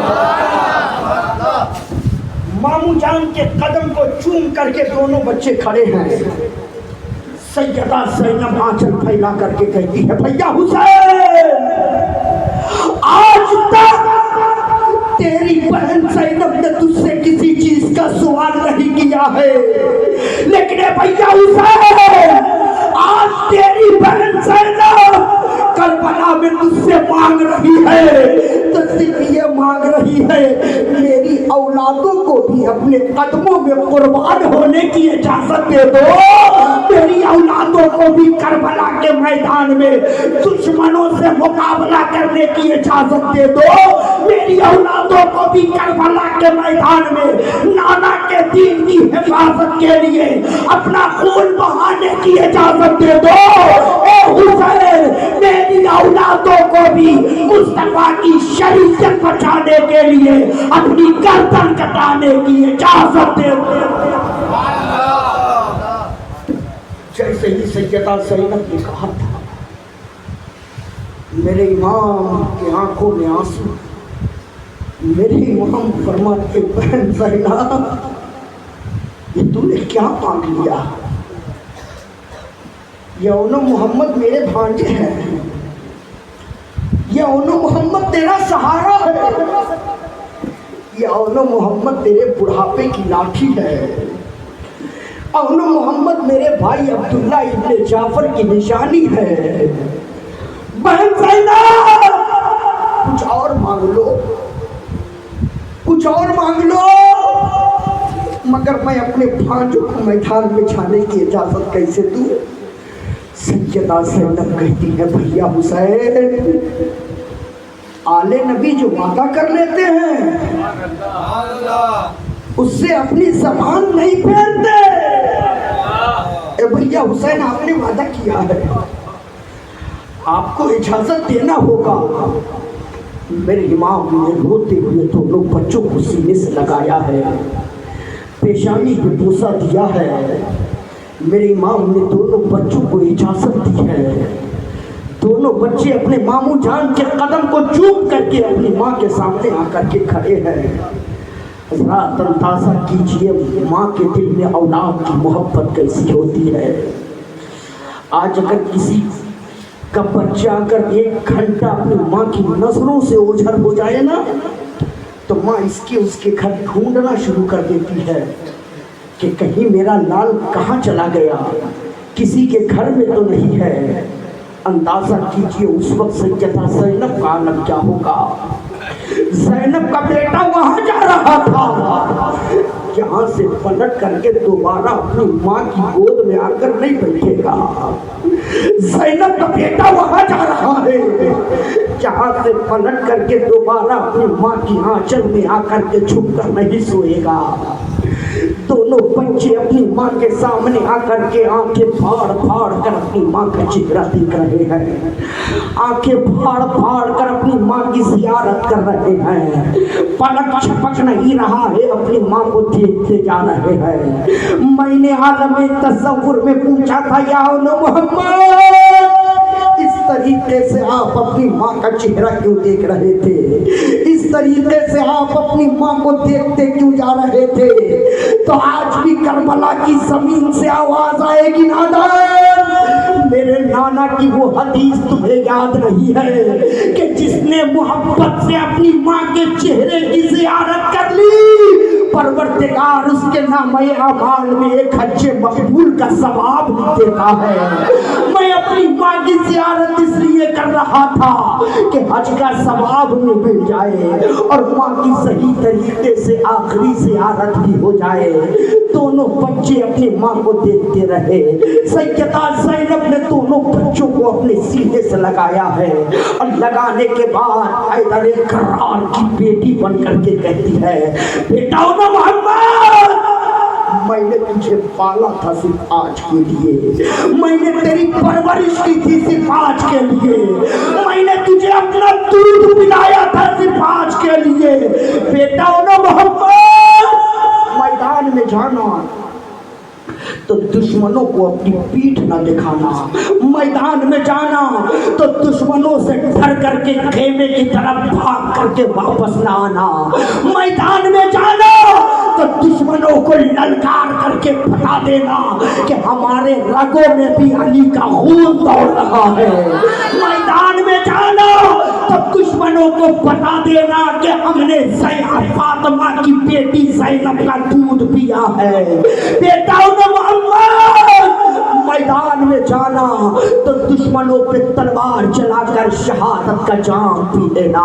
ماموں جان کے قدم کو چوم کر کے دونوں بچے کھڑے ہیں۔ سیدہ زینب آنچل پھیلا کر کے کہتی ہے بھیا حسین آج تک تیری بہن زینب نے تجھ سے کسی چیز کا سوال نہیں کیا ہے، لیکن بھیا حسین آج تیری بہن زینب کربلا میں تجھ سے مانگ رہی ہے، تو صرف یہ مانگ رہی ہے میری اولادوں کو بھی اپنے قدموں میں قربان ہونے کی اجازت دے دو، میری اولادوں کو بھی کربلا کے میدان میں دشمنوں سے مقابلہ کرنے کی اجازت دے دو، میری اولادوں کو بھی کربلا کے میدان میں نانا کے دین کی حفاظت کے لیے اپنا خون بہانے کی اجازت دے دو۔ اے حسین میری اولادوں کو بھی مصطفیٰ کی شریعت بچانے کے لیے اپنی گردن کٹانے کی اجازت دے دو۔ جیسے ہی سیدہ زینب نے کہا تھا میرے امام کی آنکھوں میں آنسو، میرے امام فرماتے بہن زینب یہ تم نے کیا مانگ لیا؟ یہ اونو محمد میرے بھانجے ہیں، یہ اونو محمد تیرا سہارا ہے، یہ اونو محمد تیرے بڑھاپے کی لاٹھی ہے، اونو محمد میرے بھائی عبداللہ ابن جعفر کی نشانی ہے۔ بہن زینب کچھ اور مانگ لو، کچھ اور مانگ لو، مگر میں اپنے بھانجوں کو میدان میں جانے کی اجازت کیسے دوں؟ سیدہ زینب کہتی ہے بھیا حسین آلے نبی جو وعدہ کر لیتے ہیں اس سے اپنی زبان نہیں پھیرتے۔ اے بھیا حسین آپ نے وعدہ کیا ہے، آپ کو اجازت دینا ہوگا۔ میرے امام نے روتے ہوئے دونوں بچوں کو سینے سے لگایا ہے، پیشانی پہ بوسہ دیا ہے۔ میرے امام نے دونوں بچوں کو اجازت دی ہے۔ دونوں بچے اپنے ماموں جان کے قدم کو چوم کر کے اپنی ماں کے سامنے آ کر کے کھڑے ہیں۔ حضرات اندازہ کیجئے ماں کے دل میں اولاد کی محبت کیسی ہوتی ہے۔ آج اگر کسی کا بچہ اگر 1 گھنٹہ اپنی ماں کی نظروں سے اوجھل ہو جائے نا تو ماں اس کے گھر ڈھونڈنا شروع کر دیتی ہے کہ کہیں میرا لال کہاں چلا گیا، کسی کے گھر میں تو نہیں ہے۔ اندازہ کیجئے اس وقت سیدہ زینب کا عالم کیا ہوگا۔ زینب کا بیٹا وہاں جا رہا تھا جہاں سے پلٹ کر کے دوبارہ اپنی ماں کی گود میں آ کر نہیں بیٹھے گا۔ زینب کا بیٹا وہاں جا رہا ہے جہاں سے پلٹ کر کے دوبارہ اپنی ماں کی آنچل میں آ کر کے چھپ کر نہیں سوئے گا۔ دونوں بچے اپنی ماں کے سامنے آ کر کے آنکھیں پھاڑ پھاڑ کر اپنی ماں کا چہرہ دیکھ رہے ہیں، آنکھیں پھاڑ پھاڑ کر اپنی ماں کی زیارت کر رہے ہیں، پلک چھپک نہیں رہا ہے، اپنی ماں کو دیکھتے جا رہے ہیں۔ میں نے عالم تصور میں پوچھا تھا یا محمد اس طریقے سے آپ اپنی ماں کا چہرہ کیوں دیکھ رہے تھے، اس طریقے سے آپ اپنی ماں کو دیکھتے کیوں جا رہے تھے؟ تو آج بھی کربلا کی زمین سے آواز آئے گی نادان، میرے نانا کی وہ حدیث تمہیں یاد نہیں ہے کہ جس نے محبت سے اپنی ماں کے چہرے کی زیارت کر لی پروردگار اس کے نامہ اعمال میں 1 حج مقبول کا ثواب دیتا ہے۔ میں اپنی ماں کی زیارت اس لیے کر رہا تھا کہ حج کا ثواب میں مل جائے اور ماں کی صحیح طریقے سے آخری زیارت بھی ہو جائے۔ دونوں بچے اپنی ماں کو دیکھتے رہے۔ سیدہ زینب نے دونوں بچوں کو اپنے سینے سے لگایا ہے اور لگانے کے بعد حیدر کرار کی بیٹی بن کر کے کہتی ہے، بیٹا محمد میں نے تجھے پالا تھا صرف آج کے لیے، میں نے تیری پرورش کی تھی صرف آج کے لیے، میں نے تجھے اپنا دودھ پلایا تھا صرف آج کے لیے۔ بیٹا محمد میدان میں جانا تو دشمنوں کو اپنی پیٹھ نہ دکھانا، میدان میں جانا تو دشمنوں سے ڈر کر کے خیمے کی طرف بھاگ کر کے واپس نہ آنا، میدان میں جانا تو دشمنوں کو للکار کر کے بتا دینا کہ ہمارے رگوں میں بھی علی کا خون دوڑ رہا ہے، میدان میں جانا تو دشمنوں کو بتا دینا کہ ہم نے فاطمہ کی بیٹی زینب کا دودھ پیا ہے۔ بیٹا میدان میں جانا تو دشمنوں پہ تلوار چلا کر شہادت کا جام پی لینا۔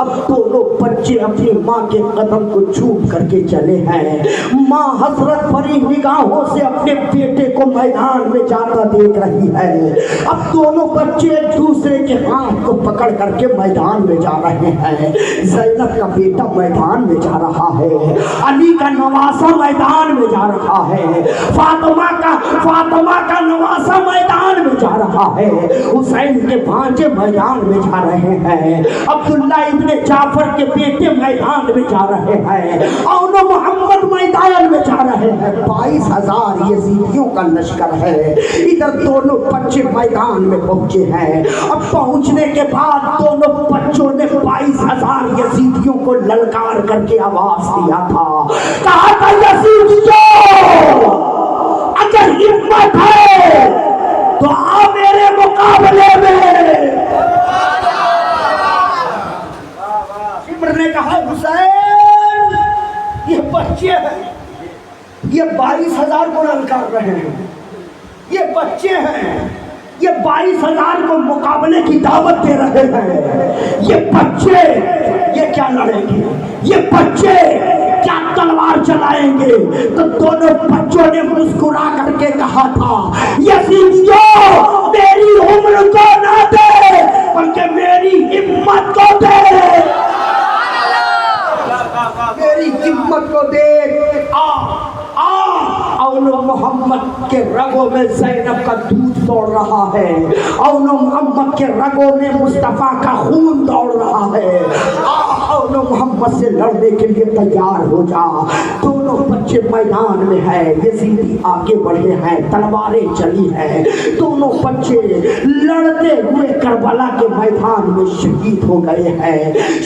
اب دونوں بچے اپنی ماں کے قدم کو چھوٹ کر کے چلے ہیں، ماں حسرت بھری نگاہوں سے اپنے بیٹے کو میدان میں جاتا دیکھ رہی ہے۔ اب دونوں بچے ایک دوسرے کے ہاتھ کو پکڑ کر کے میدان میں جا رہے ہیں۔ زینب کا بیٹا میدان میں جا رہا ہے، علی کا نواسا میدان میں جا رہا ہے، فاطمہ کا نواسا میدان میں جا رہا ہے، حسین کے بھانجے میدان میں جا رہے ہیں، عبداللہ ابن جعفر کے بیٹے میدان میں جا رہے ہیں، اور محمد میدان میں جا رہے ہیں۔ 22,000 یزیدیوں کا لشکر ہے، ادھر دونوں بچے میدان میں پہنچے ہیں۔ اب پہنچنے کے بعد دونوں بچوں نے 22,000 یزیدیوں کو للکار کر کے آواز دیا تھا، کہا تھا یزیدیوں اگر ہمت ہے تو آ میرے مقابلے میں۔ شمر نے کہا حسین یہ بچے ہیں، یہ 22,000 کو للکار رہے ہیں، یہ بچے ہیں، یہ 22,000 کو مقابلے کی دعوت دے رہے ہیں، یہ بچے یہ کیا لڑیں گے، یہ بچے کیا تلوار چلائیں گے؟ تو دونوں بچوں نے مسکرا کر کے کہا تھا، یزیدیوں میری عمر کو نہ دے بلکہ میری ہمت کو دے، میری ہمت کو دیکھ اور محمد کے رگوں میں زینب کا دودھ دوڑ رہا ہے، اور محمد کے رگوں میں مصطفیٰ کا خون دوڑ رہا ہے، اور محمد سے لڑنے کے لیے تیار ہو جا۔ دونوں بچے میدان میں ہیں، یزیدی آگے بڑھے ہیں، تلواریں چلی ہیں، دونوں بچے لڑتے ہوئے کربلا کے میدان میں شہید ہو گئے ہیں۔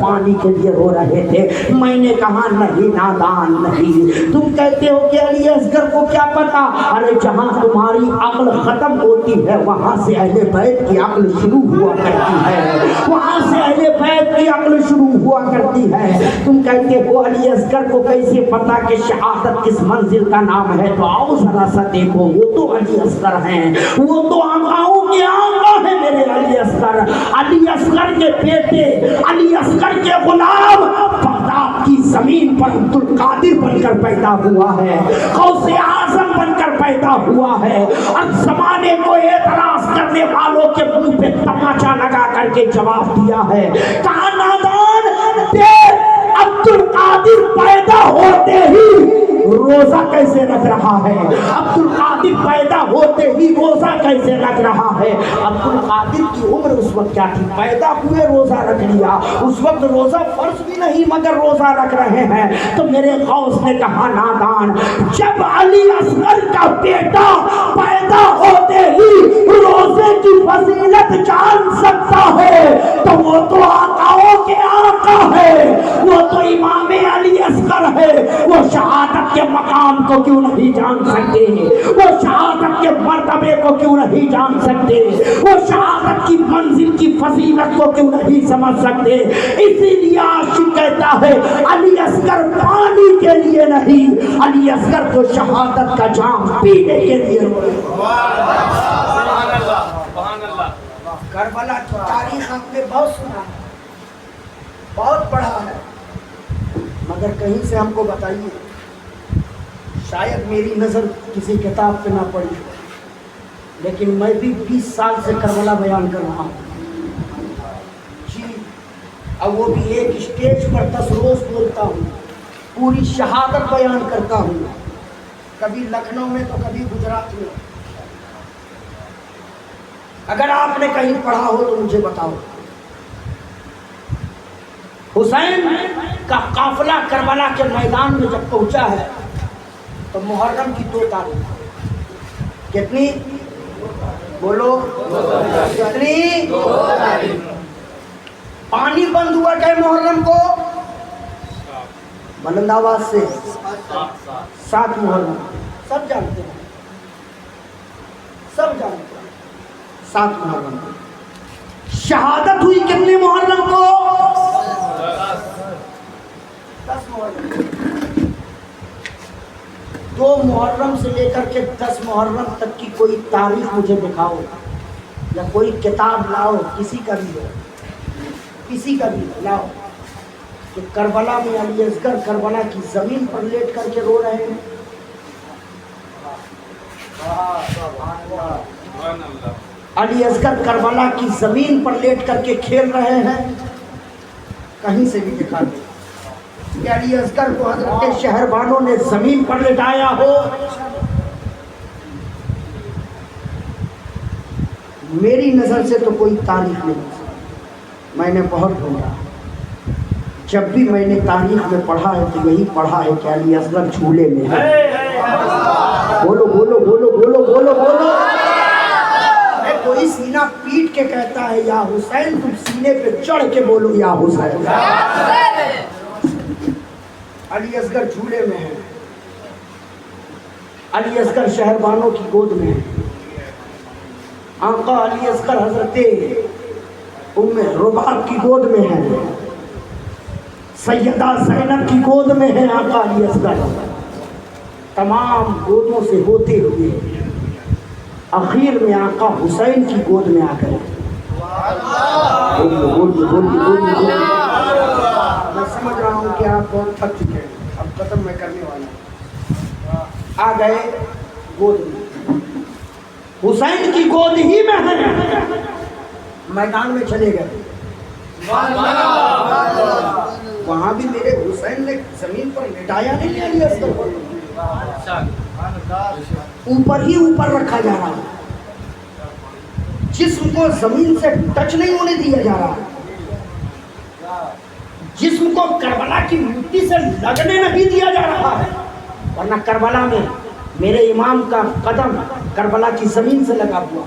پانی کے لیے رو رہے تھے. میں نے کہا نہیں نادان نہیں. تم کہتے ہو کہ علی اصغر کو کیا پتا. ارے جہاں تمہاری عقل ختم ہوتی ہے وہاں سے اہل بیت کی عقل شروع ہوا کرتی ہے, وہاں سے اہل بیت کی عقل شروع ہوا کرتی ہے. تم کہتے ہو علی اصغر کو کیسے پتا کہ شہادت کس منزل کا نام ہے. تو آؤ ذرا سا دیکھو, وہ تو علی اصغر ہیں, وہ تو آقاؤں کے آقا ہے میرے علی اصغر. علی اصغر کے بیٹے, علی اصغر کے غلام بغداد کی زمین پر عبد القادر بن کر پیدا ہوا ہے, غوث اعظم بن کر پیدا ہوا ہے. اور زمانے کو اعتراض کرنے والوں کے منہ پہ تماچا لگا کر کے جواب دیا ہے. کہا نادان دیکھ, عبد القادر پیدا ہوتے ہی روزہ کیسے رکھ رہا ہے. عبد القادر پیدا ہوتے ہی روزہ کیسے رکھ رہا ہے. عبد القادر کی عمر اس وقت کیا تھی, پیدا ہوئے روزہ رکھ لیا. اس وقت روزہ فرض بھی نہیں مگر روزہ رکھ رہے ہیں. تو میرے غوث نے کہا نادان, جب علی اصغر کا بیٹا پیدا ہوتے ہی روزے کی فضیلت جان سکتا ہے تو وہ تو آقاؤں کے آقا ہے, وہ تو امام علی اصغر ہے. وہ شہادت کے مقام کو کیوں نہیں جان سکتے, وہ شہادت کے مرتبے کو کیوں نہیں جان سکتے, وہ شہادت کی منزل کی فضیلت کو کیوں نہیں سمجھ سکتے. اسی لیے عاشق کہتا ہے علی اصغر پانی کے لیے نہیں, علی اصغر کو شہادت کا جام پینے کے لیے. کربلا کی تاریخ آپ نے بہت سنا ہے, بہت پڑھا ہے, مگر کہیں سے ہم کو بتائیے. شاید میری نظر کسی کتاب پہ نہ پڑی, لیکن میں بھی 20 سال سے کربلا بیان کر رہا ہوں جی. اب وہ بھی ایک اسٹیج پر 10 روز بولتا ہوں, پوری شہادت بیان کرتا ہوں, کبھی لکھنؤ میں تو کبھی گجرات میں. اگر آپ نے کہیں پڑھا ہو تو مجھے بتاؤ. حسین کا قافلہ کربلا کے میدان میں جب پہنچا ہے تو محرم کی 2 تاریخ, کتنی بولو, کتنی, 2 تاریخ. پانی بند ہوا کہ محرم کو, بلند آواز سے 7 محرم, سب جانتے ہیں, سب جانتے ہیں 7 محرم. شہادت ہوئی کتنے محرم کو, 10 محرم. 2 محرم سے لے کر کے 10 محرم تک کی کوئی تاریخ مجھے دکھاؤ, یا کوئی کتاب لاؤ, کسی کا بھی ہو, کسی کا بھی لاؤ, کہ کربلا میں علی اصغر کربلا کی زمین پر لیٹ کر کے رو رہے ہیں. علی اصغر کربلا کی زمین پر لیٹ کر کے کھیل رہے ہیں, کہیں سے بھی دکھا دیں کہ علی اصغر کو حضرت شہربانوں نے زمین پر لٹایا ہو. میری نظر سے تو کوئی تاریخ نہیں. میں نے بہت ڈھونڈا, جب بھی میں نے تاریخ میں پڑھا ہے تو یہی پڑھا ہے کہ علی اصغر جھولے میں ہے. بولو بولو بولو بولو بولو بولو. کوئی سینہ پیٹ کے کہتا ہے یا حسین, تم سینے پہ چڑھ کے بولو یا حسین. علی اصغر جھولے میں ہے, علی اصغر شہربانوں کی گود میں ہے. آقا علی اصغر حضرت ام رباب کی گود میں ہے, سیدہ زینب کی گود میں ہے آقا علی اصغر. تمام گودوں سے ہوتے ہوئے اخیر میں آقا حسین کی گود میں آ گئے. میں سمجھ رہا ہوں کہ آپ بہت تھک چکے ہیں, اب ختم میں کرنے والا ہوں. آ گئے گود میں, حسین کی گود ہی میں ہے, میدان میں چلے گئے. وہاں بھی میرے حسین نے زمین پر لٹایا نہیں علی اصغر کو, اوپر ہی اوپر رکھا جا رہا, جسم کو زمین سے ٹچ نہیں ہونے دیا جا رہا, جسم کو کربلا کی مٹی سے لگنے نہیں دیا جا رہا ہے. ورنہ کربلا میں میرے امام کا قدم کربلا کی زمین سے لگا ہوا,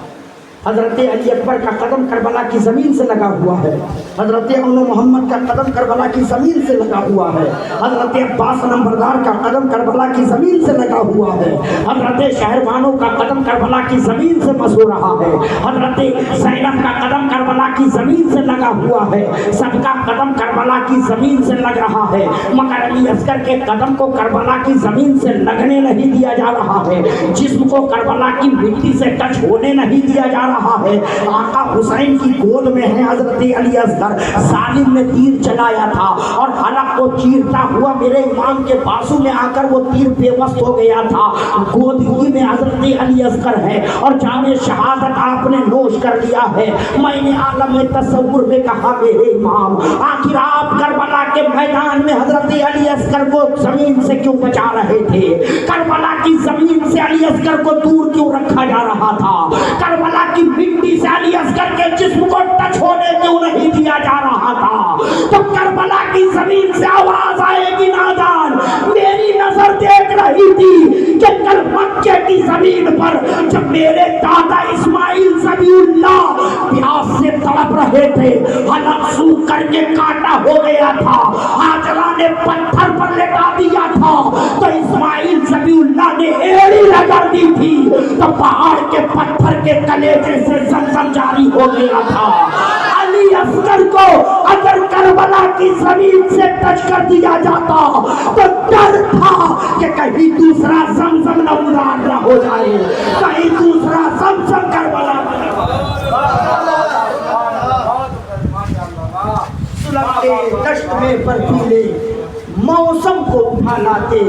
حضرت علی اکبر کا قدم کربلا کی زمین سے لگا ہوا ہے، حضرت انو محمد کا قدم کربلا کی زمین سے لگا ہوا ہے، حضرت عباس نمبردار کا قدم کربلا کی زمین سے لگا ہوا ہے، حضرت شہربانو کا قدم کربلا کی زمین سے مسو رہا ہے، حضرت زینب کا قدم کربلا کی زمین سے لگا ہوا ہے، سب کا قدم کربلا کی زمین سے لگ رہا ہے، مگر علی اصغر کے قدم کو کربلا کی زمین سے لگنے نہیں دیا جا رہا ہے، جسم کو کربلا کی مٹی سے ٹچ ہونے نہیں دیا جا رہا ہے۔ آقا حسین کی گود میں ہے حضرت علی اصغر، ظالم نے تیر چلایا تھا اور حلق کو چیرتا ہوا میرے امام کے بازو میں آ کر وہ تیر بے وقت ہو گیا تھا، گود ہی میں حضرت علی اصغر ہے اور جام شہادت آپ نے نوش کر لیا ہے۔ میں نے عالم تصور میں کہا میرے امام آخر آپ کربلا کے میدان میں حضرت علی اصغر کو زمین سے کیوں بچا رہے تھے؟ کربلا کی زمین سے علی اصغر کو دور کیوں رکھا جا رہا تھا؟ کربلا کی مٹی سے علی اصغر کے جسم کو ٹچ ہونے کیوں نہیں دیا جا رہا تھا؟ تو کربلا کی زمین سے آواز آئے گی نادان، میری نظر دیکھ رہی تھی کہ کل مکے کی زمین پر جب میرے دادا اسماعیل ذبیح اللہ پیاس سے تڑپ رہے تھے، حلق سوکھ کر کے کانٹا ہو گیا تھا، ہاجرہ نے پتھر پر لٹا دیا تھا تو اسماعیل ذبیح اللہ نے ایڑی رگڑ دی تھی تو پہاڑ کے پتھر کے کلیجے سے زمزم جاری ہو گیا تھا۔ علی اصغر کو اگر کربلا کی زمین سے ٹچ کر دیا جاتا تو ڈر تھا کہ کہیں دوسرا زمزم نمودار نہ ہو جائے، کہیں دوسرا زمزم کربلا سلگتے دشت میں برفیلے موسم کو اٹھا لاتے،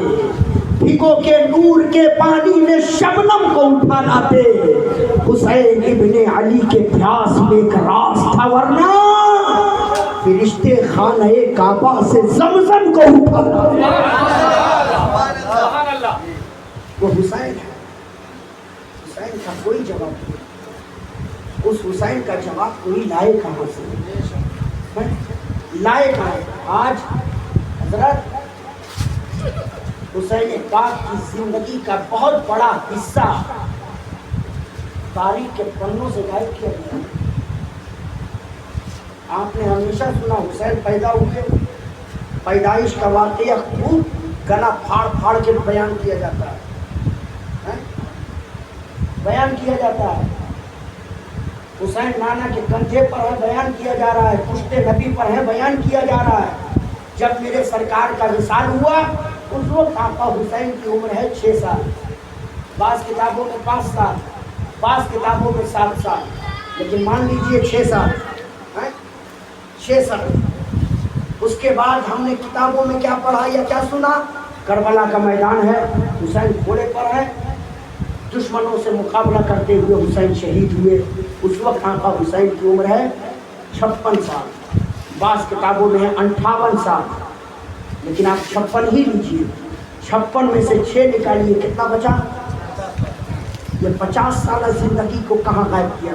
بھگو کے نور کے پانی میں شبنم کو اٹھا لاتے۔ حسین ابن علی کے پیاس میں ایک راز تھا، ورنہ فرشتے خانہ کعبہ سے زمزم کو اٹھا لاتے۔ وہ حسین ہے، حسین کا کوئی جواب نہیں، اس حسین کا جواب کوئی لائے کہاں سے؟ لائے کہاں؟ آج حضرت حسین پاک کی زندگی کا بہت بڑا حصہ تاریخ کے پنوں سے غائب کیا گیا۔ آپ نے ہمیشہ سنا حسین پیدا ہوئے، پیدائش کا واقعہ خوب گلا پھاڑ پھاڑ کے بیان کیا جاتا ہے، بیان کیا جاتا ہے۔ حسین نانا کے کندھے پر ہے، بیان کیا جا رہا ہے، پشت نبی پر ہے، بیان کیا جا رہا ہے۔ جب میرے سرکار کا وصال ہوا اس وقت آقا حسین کی عمر ہے 6 سال، بعض کتابوں میں 5 سال، بعض کتابوں میں 7 سال، لیکن مان لیجئے 6 سال، 6 سال۔ اس کے بعد ہم نے کتابوں میں کیا پڑھا یا کیا سنا؟ کربلا کا میدان ہے، حسین گھوڑے پر ہے، دشمنوں سے مقابلہ کرتے ہوئے حسین شہید ہوئے۔ اس وقت آقا حسین کی عمر ہے 56 سال، بعض کتابوں میں ہے 58 سال، لیکن آپ 56 ہی لیجیے، 56 میں سے 6 نکالیے، کتنا بچا؟ یہ 50 سالہ زندگی کو کہاں غائب کیا؟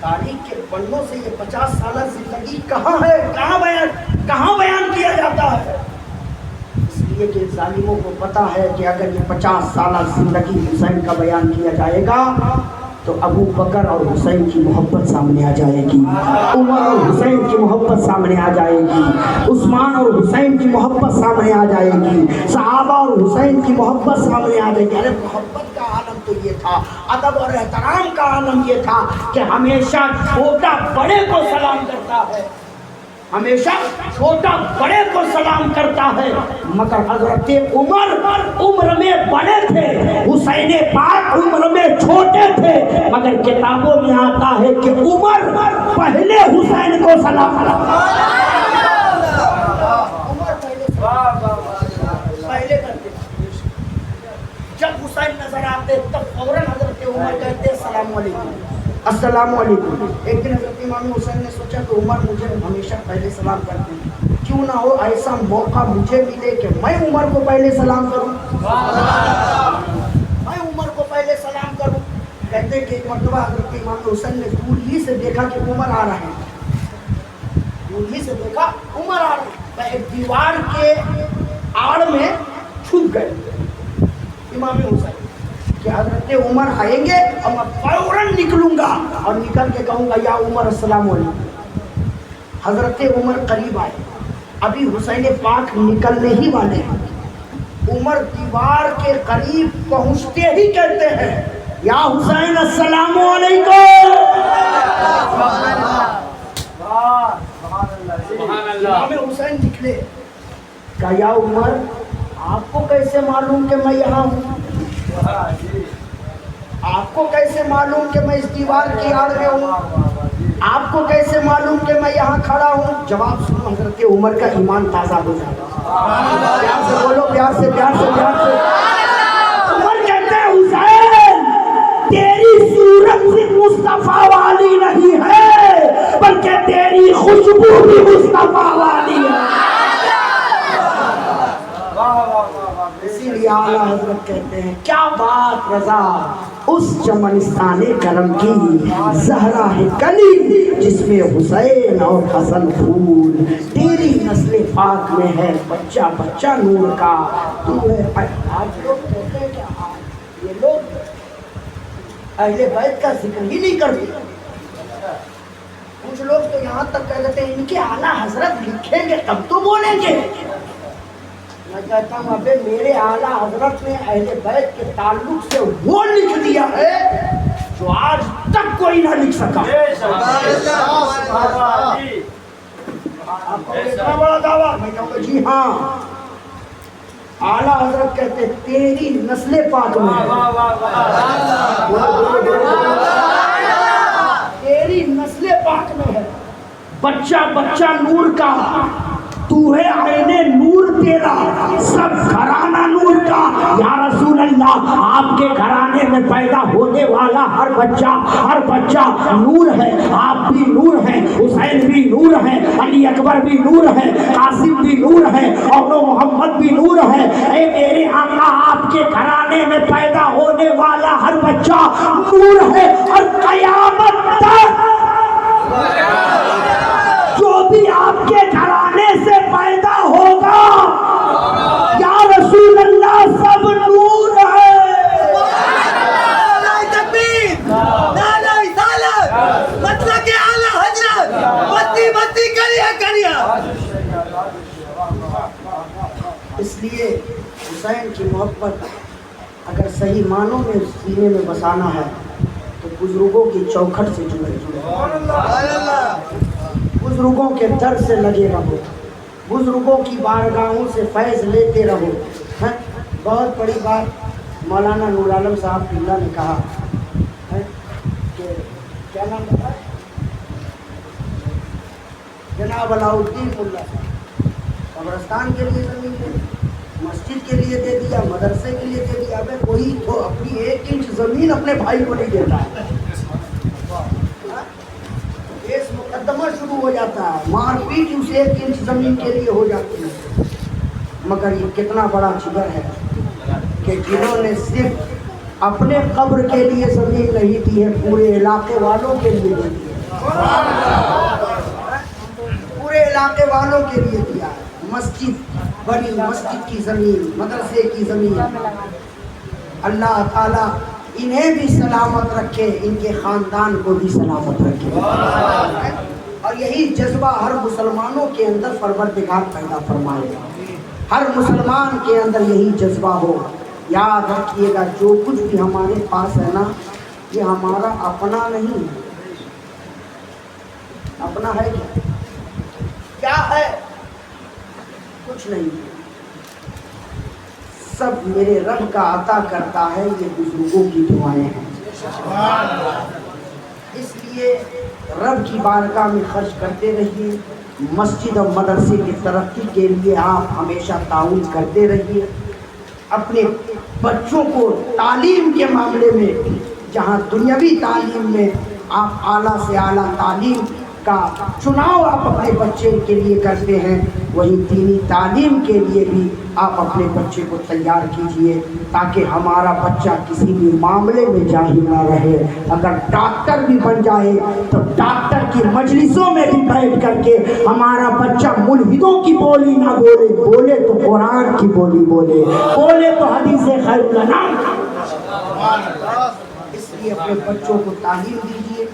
تاریخ کے پنوں سے یہ 50 سالہ زندگی کہاں ہے؟ کہاں بیان کیا جاتا ہے؟ اس لیے کہ ظالموں کو پتا ہے کہ اگر یہ 50 سالہ زندگی حسین کا بیان کیا جائے گا تو ابو بکر اور حسین کی محبت سامنے آ جائے گی، عمر اور حسین کی محبت سامنے آ جائے گی، عثمان اور حسین کی محبت سامنے آ جائے گی، صحابہ اور حسین کی محبت سامنے آ جائے گی۔ ارے محبت کا عالم تو یہ تھا، ادب اور احترام کا عالم یہ تھا کہ ہمیشہ چھوٹا بڑے کو سلام کرتا ہے، ہمیشہ چھوٹا بڑے کو سلام کرتا ہے۔ مگر حضرت عمر میں بڑے تھے، حسین پاک عمر میں چھوٹے تھے، مگر کتابوں میں آتا ہے کہ عمر پہلے حسین کو سلام کرتا پہلے کرتے، جب حسین نظر آتے تب فوراً حضرت عمر کہتے السلام علیکم، السلام علیکم۔ ایک دن حضرت امام حسین نے سوچا کہ عمر مجھے ہمیشہ پہلے سلام کرتے ہیں، کیوں نہ ہو ایسا موقع مجھے ملے کہ میں عمر کو پہلے سلام کروں، میں عمر کو پہلے سلام کروں۔ کہتے کہ ایک مرتبہ حضرت امام حسین نے دور ہی سے دیکھا کہ عمر آ رہے ہیں، دور ہی سے دیکھا عمر آ رہے ہیں، ایک دیوار کے آڑ میں چھپ گئے امام حسین۔ کہ حضرت عمر آئیں گے اور میں فوراً نکلوں گا اور نکل کے کہوں گا یا عمر السلام علیکم. حضرت عمر قریب آئے, ابھی حسین پاک نکلنے ہی والے ہیں. عمر دیوار کے قریب پہنچتے ہی کہتے ہیں یا حسین السلام علیکم. امام حسین نکلے, کہا یا عمر آپ کو کیسے معلوم کہ میں یہاں ہوں؟ آپ کو کیسے معلوم کہ میں اس دیوار کی آڑ میں ہوں؟ آپ کو کیسے معلوم کہ میں یہاں کھڑا ہوں؟ جواب سنو, حضرت عمر کا ایمان تازہ ہو جاتا. پیار سے بولو, پیار سے, پیار سے, پیار سے. عمر کہتے ہیں حسین تیری صورت بھی مصطفیٰ والی نہیں ہے بلکہ تیری خوشبو بھی مصطفیٰ والی ہے. اسی لیے اعلیٰ حضرت کہتے ہیں کیا بات رضا اس چمنستان کرم کی, زہرا ہے کلی جس میں حسین اور حسن پھول, تیری نسل پاک میں ہے بچہ بچہ نور کا, تو ہے. آج لوگ کہتے ہیں کہ یہ لوگ اہل بیت کا ذکر ہی نہیں کرتے. کچھ لوگ تو یہاں تک کہہ دیتے ہیں ان کے اعلیٰ حضرت لکھیں گے تب تو بولیں گے. میں کہتا ہوں ابے میرے اعلیٰ حضرت نے اہل بیت کے تعلق سے وہ لکھ دیا ہے جو آج تک کوئی نہ لکھ سکا. آپ کو اتنا بڑا دعویٰ, میں کہوں گا جی ہاں. اعلیٰ حضرت کہتے تیری نسل پاک میں ہے, تیری نسل پاک میں ہے بچہ بچہ نور کا, تو ہے عین نور تیرا, سب گھرانہ نور کا. یا رسول اللہ آپ کے گھرانے میں پیدا ہونے والا ہر بچہ نور ہے. آپ بھی نور ہیں, حسین بھی نور ہے, علی اکبر بھی نور ہے, قاسم بھی نور ہے, اور محمد بھی نور ہے. اے میرے آقا آپ کے گھرانے میں پیدا ہونے والا ہر بچہ نور ہے, اور قیامت تک جو بھی آپ کے گھرانے سے پیدا ہوگا یا رسول اللہ سب نور ہے. اس لیے حسین کی محبت اگر صحیح معنوں میں سینے میں بسانا ہے تو بزرگوں کی چوکھٹ سے جڑے, بزرگوں کے در سے لگے رہو, بزرگوں کی بارگاہوں سے فیض لیتے رہو. بہت بڑی بات مولانا نور عالم صاحب اللہ نے کہا کہ کیا نام بتا, جناب علاؤدین اللہ صاحب قبرستان کے لیے زمین دے, مسجد کے لیے دے دیا, مدرسے کے لیے دے دیا. ابے کوئی تو اپنی 1 انچ زمین اپنے بھائی کو نہیں دیتا ہے. اس مقدمہ شروع ہو جاتا ہے, مار پیٹ اسے 1 انچ زمین کے لیے ہو جاتی ہے. مگر یہ کتنا بڑا جگر ہے کہ جنہوں نے صرف اپنے قبر کے لیے زمین نہیں دی ہے, پورے علاقے والوں کے لیے دی ہے, پورے علاقے والوں کے لیے دیا ہے. مسجد بنی, مسجد کی زمین, مدرسے کی زمین. اللہ تعالیٰ انہیں بھی سلامت رکھے, ان کے خاندان کو بھی سلامت رکھے. اور یہی جذبہ ہر مسلمانوں کے اندر پروردگار پیدا فرمائے گا. ہر مسلمان کے اندر یہی جذبہ ہو. یاد رکھیے گا جو کچھ بھی ہمارے پاس ہے نا, یہ ہمارا اپنا نہیں. اپنا ہے کیا ہے؟ کچھ نہیں. سب میرے رب کا عطا کرتا ہے, یہ بزرگوں کی دعائیں ہیں. اس لیے رب کی بارگاہ میں خرچ کرتے رہیے. مسجد اور مدرسے کی ترقی کے لیے آپ ہمیشہ تعاون کرتے رہیے. اپنے بچوں کو تعلیم کے معاملے میں, جہاں دنیاوی تعلیم میں آپ اعلیٰ سے اعلیٰ تعلیم کا چناؤ آپ اپنے بچے کے لیے کرتے ہیں, وہی دینی تعلیم کے لیے بھی آپ اپنے بچے کو تیار کیجئے, تاکہ ہمارا بچہ کسی بھی معاملے میں جاہل نہ رہے. اگر ڈاکٹر بھی بن جائے تو ڈاکٹر کی مجلسوں میں بھی بیٹھ کر کے ہمارا بچہ ملحدوں کی بولی نہ بولے, بولے تو قرآن کی بولی بولے, بولے تو حدیث خیر الانام. اس لیے اپنے بچوں کو تعلیم دیجیے،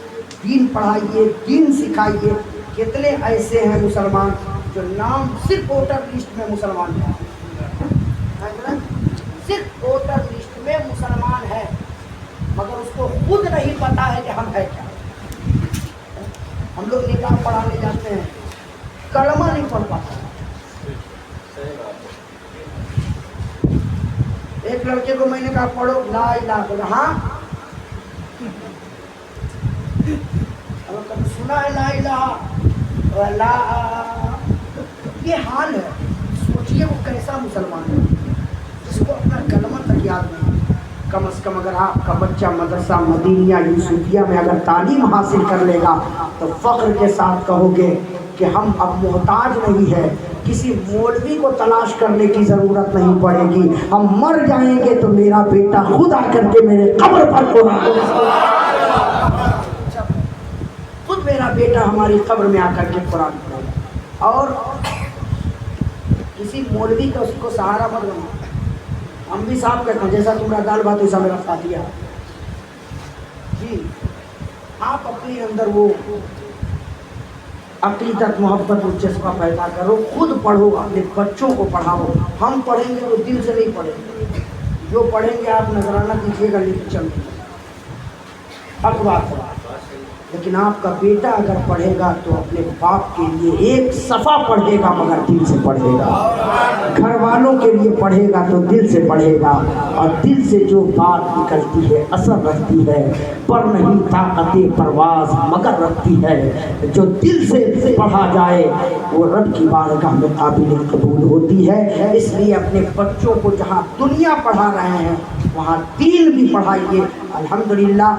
دین پڑھائیے، دین سکھائیے۔ کتنے ایسے ہیں مسلمان جو نام صرف ووٹر لسٹ میں مسلمان ہیں، صرف ووٹر لسٹ میں مسلمان ہے، مگر اس کو خود نہیں پتا ہے کہ ہم ہے کیا۔ ہم لوگ نکاح پڑھانے جاتے ہیں، کلمہ نہیں پڑھ پاتا۔ ایک لڑکے کو میں نے کہا پڑھو لا الہ الا اللہ، ہاں کبھی سنا ہے لا الہ الا یہ حال ہے۔ سوچئے وہ کیسا مسلمان ہے جس کو اپنا کلمہ تک یاد نہیں۔ کم از کم اگر آپ کا بچہ مدرسہ مدینیہ یوسفیہ میں اگر تعلیم حاصل کر لے گا تو فخر کے ساتھ کہو گے کہ ہم اب محتاج نہیں ہے، کسی مولوی کو تلاش کرنے کی ضرورت نہیں پڑے گی، ہم مر جائیں گے تو میرا بیٹا خود آ کر کے میرے قبر پر خود میرا بیٹا ہماری قبر میں آ کر کے قرآن پڑھے گا۔ اور کسی مولوی کا اس کو سہارا مت بنا۔ ہم بھی صاحب کہتے ہیں جیسا تمہارا دال بات ویسا میرا فاتحہ۔ جی آپ اپنے اندر وہ عقیدت، محبت اور جذبہ پیدا کرو، خود پڑھو، اپنے بچوں کو پڑھاؤ۔ ہم پڑھیں گے تو دل سے نہیں پڑھیں گے، جو پڑھیں گے آپ نذرانہ دیجیے گا لے کے چل دیں گے، حق بات ہے۔ لیکن آپ کا بیٹا اگر پڑھے گا تو اپنے باپ کے لیے ایک صفحہ پڑھے گا مگر دل سے پڑھے گا، گھر والوں کے لیے پڑھے گا تو دل سے پڑھے گا، اور دل سے جو بات نکلتی ہے اثر رکھتی ہے، پر نہیں طاقت پرواز مگر رکھتی ہے۔ جو دل سے پڑھا جائے وہ رب کی بارگاہ میں قابل قبول ہوتی ہے۔ اس لیے اپنے بچوں کو جہاں دنیا پڑھا رہے ہیں وہاں دین بھی پڑھائیے۔ الحمدللہ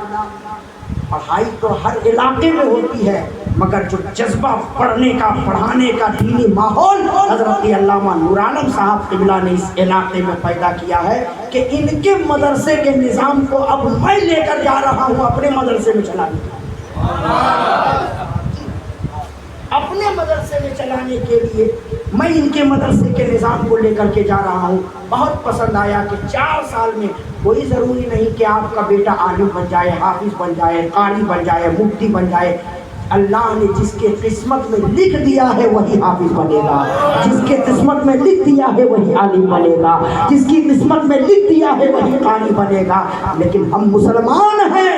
پڑھائی تو ہر علاقے میں ہوتی ہے، مگر جو جذبہ پڑھنے کا، پڑھانے کا دینی ماحول حضرت علامہ نور عالم صاحب قبلہ نے اس علاقے میں پیدا کیا ہے کہ ان کے مدرسے کے نظام کو اب میں لے کر جا رہا ہوں اپنے مدرسے میں چلانے کے لیے۔ اپنے مدرسے میں چلانے کے لیے میں ان کے مدرسے کے نظام کو لے کر کے جا رہا ہوں۔ بہت پسند آیا کہ 4 سال میں کوئی ضروری نہیں کہ آپ کا بیٹا عالم بن جائے، حافظ بن جائے، قاری بن جائے، مفتی بن جائے۔ اللہ نے جس کے قسمت میں لکھ دیا ہے وہی حافظ بنے گا، جس کے قسمت میں لکھ دیا ہے وہی عالم بنے گا، جس کی قسمت میں لکھ دیا ہے وہی قاری بنے گا۔ لیکن ہم مسلمان ہیں،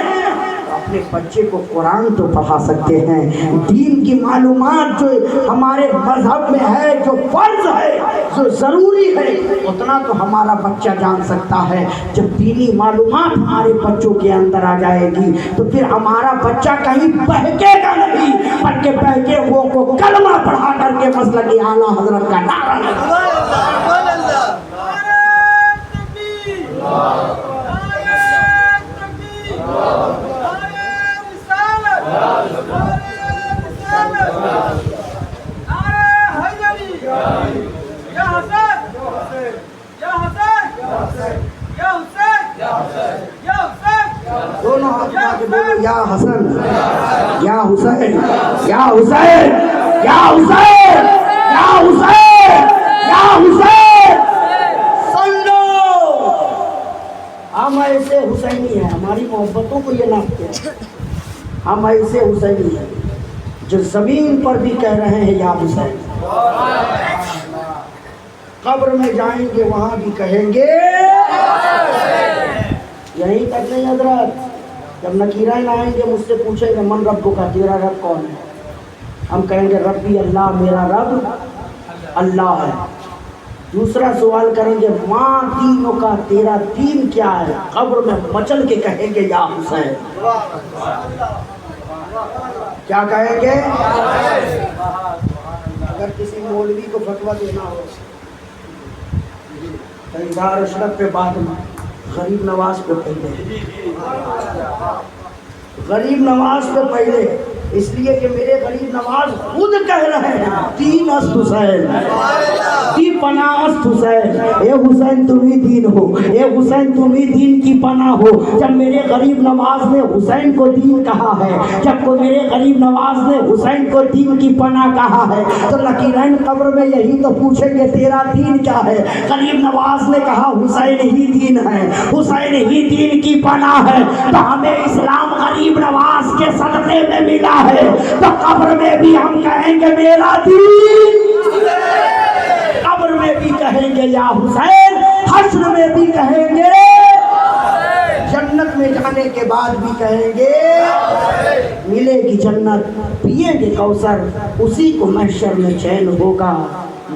اپنے بچے کو قرآن تو پڑھا سکتے ہیں، دین کی معلومات جو ہمارے مذہب میں ہے، جو فرض ہے، جو ضروری ہے، اتنا تو ہمارا بچہ جان سکتا ہے۔ جب دینی معلومات ہمارے بچوں کے اندر آ جائے گی تو پھر ہمارا بچہ کہیں بہکے گا نہیں، بلکہ بہکے وہ کو کلمہ پڑھا کر کے مسلک اعلیٰ حضرت کا نعرہ لگائے۔ دونوں ہاتھ اٹھا کے بولو یا حسن یا حسین یا حسین یا حسین یا حسین یا حسین۔ سن لو ہم ایسے حسینی ہیں، ہماری محبتوں کو یہ ناپتے ہیں، ہم ایسے حسینی ہیں جو زمین پر بھی کہہ رہے ہیں یا حسین، قبر میں جائیں گے وہاں بھی کہیں گے۔ یہیں تک نہیں حضرت، جب نکیرین آئیں گے مجھ سے پوچھیں گے من رب کا، تیرا رب کون ہے؟ ہم کہیں گے ربی اللہ، میرا رب اللہ ہے۔ دوسرا سوال کریں گے ماں دینوں کا، تیرا دین کیا ہے؟ قبر میں مچل کے کہیں گے یا حسین۔ کیا کہیں گے؟ اگر کسی مولوی کو فتویٰ دینا ہو اظہار اشرف پہ بعد میں، غریب نواز پہ پہلے، غریب نواز تو پہلے اس لیے کہ میرے غریب نواز خود کہہ رہے ہیں دین است حسین کی پناہ است حسین، اے حسین تم ہی دین ہو، اے حسین تم ہی دین کی پناہ ہو۔ جب میرے غریب نواز نے حسین کو دین کہا ہے، جب کو میرے غریب نواز نے حسین کو دین کی پناہ کہا ہے، تو لکیرین قبر میں یہی تو پوچھیں گے تیرا دین کیا ہے؟ غریب نواز نے کہا حسین ہی دین ہے، حسین ہی دین کی پناہ ہے۔ تو ہمیں اسلام غریب نواز کے صدقے میں ملا ہے، تو قبر میں بھی ہم کہیں گے میرا دین، قبر میں بھی کہیں گے یا حسین، حشر میں بھی کہیں گے، جنت میں جانے کے بعد بھی کہیں گے، ملے گی جنت پیے گے کوثر، اسی کو محشر میں چین ہوگا،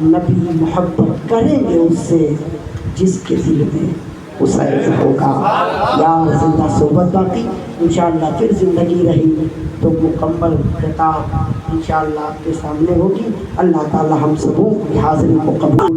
نبی محبت کریں گے اس سے جس کے دل میں حسین ہوگا۔ یا زندہ صحبت باقی انشاءاللہ پھر زندگی رہی تو مکمل خطاب انشاءاللہ آپ کے سامنے ہوگی۔ اللہ تعالی ہم سبوں کی حاضری کو قبول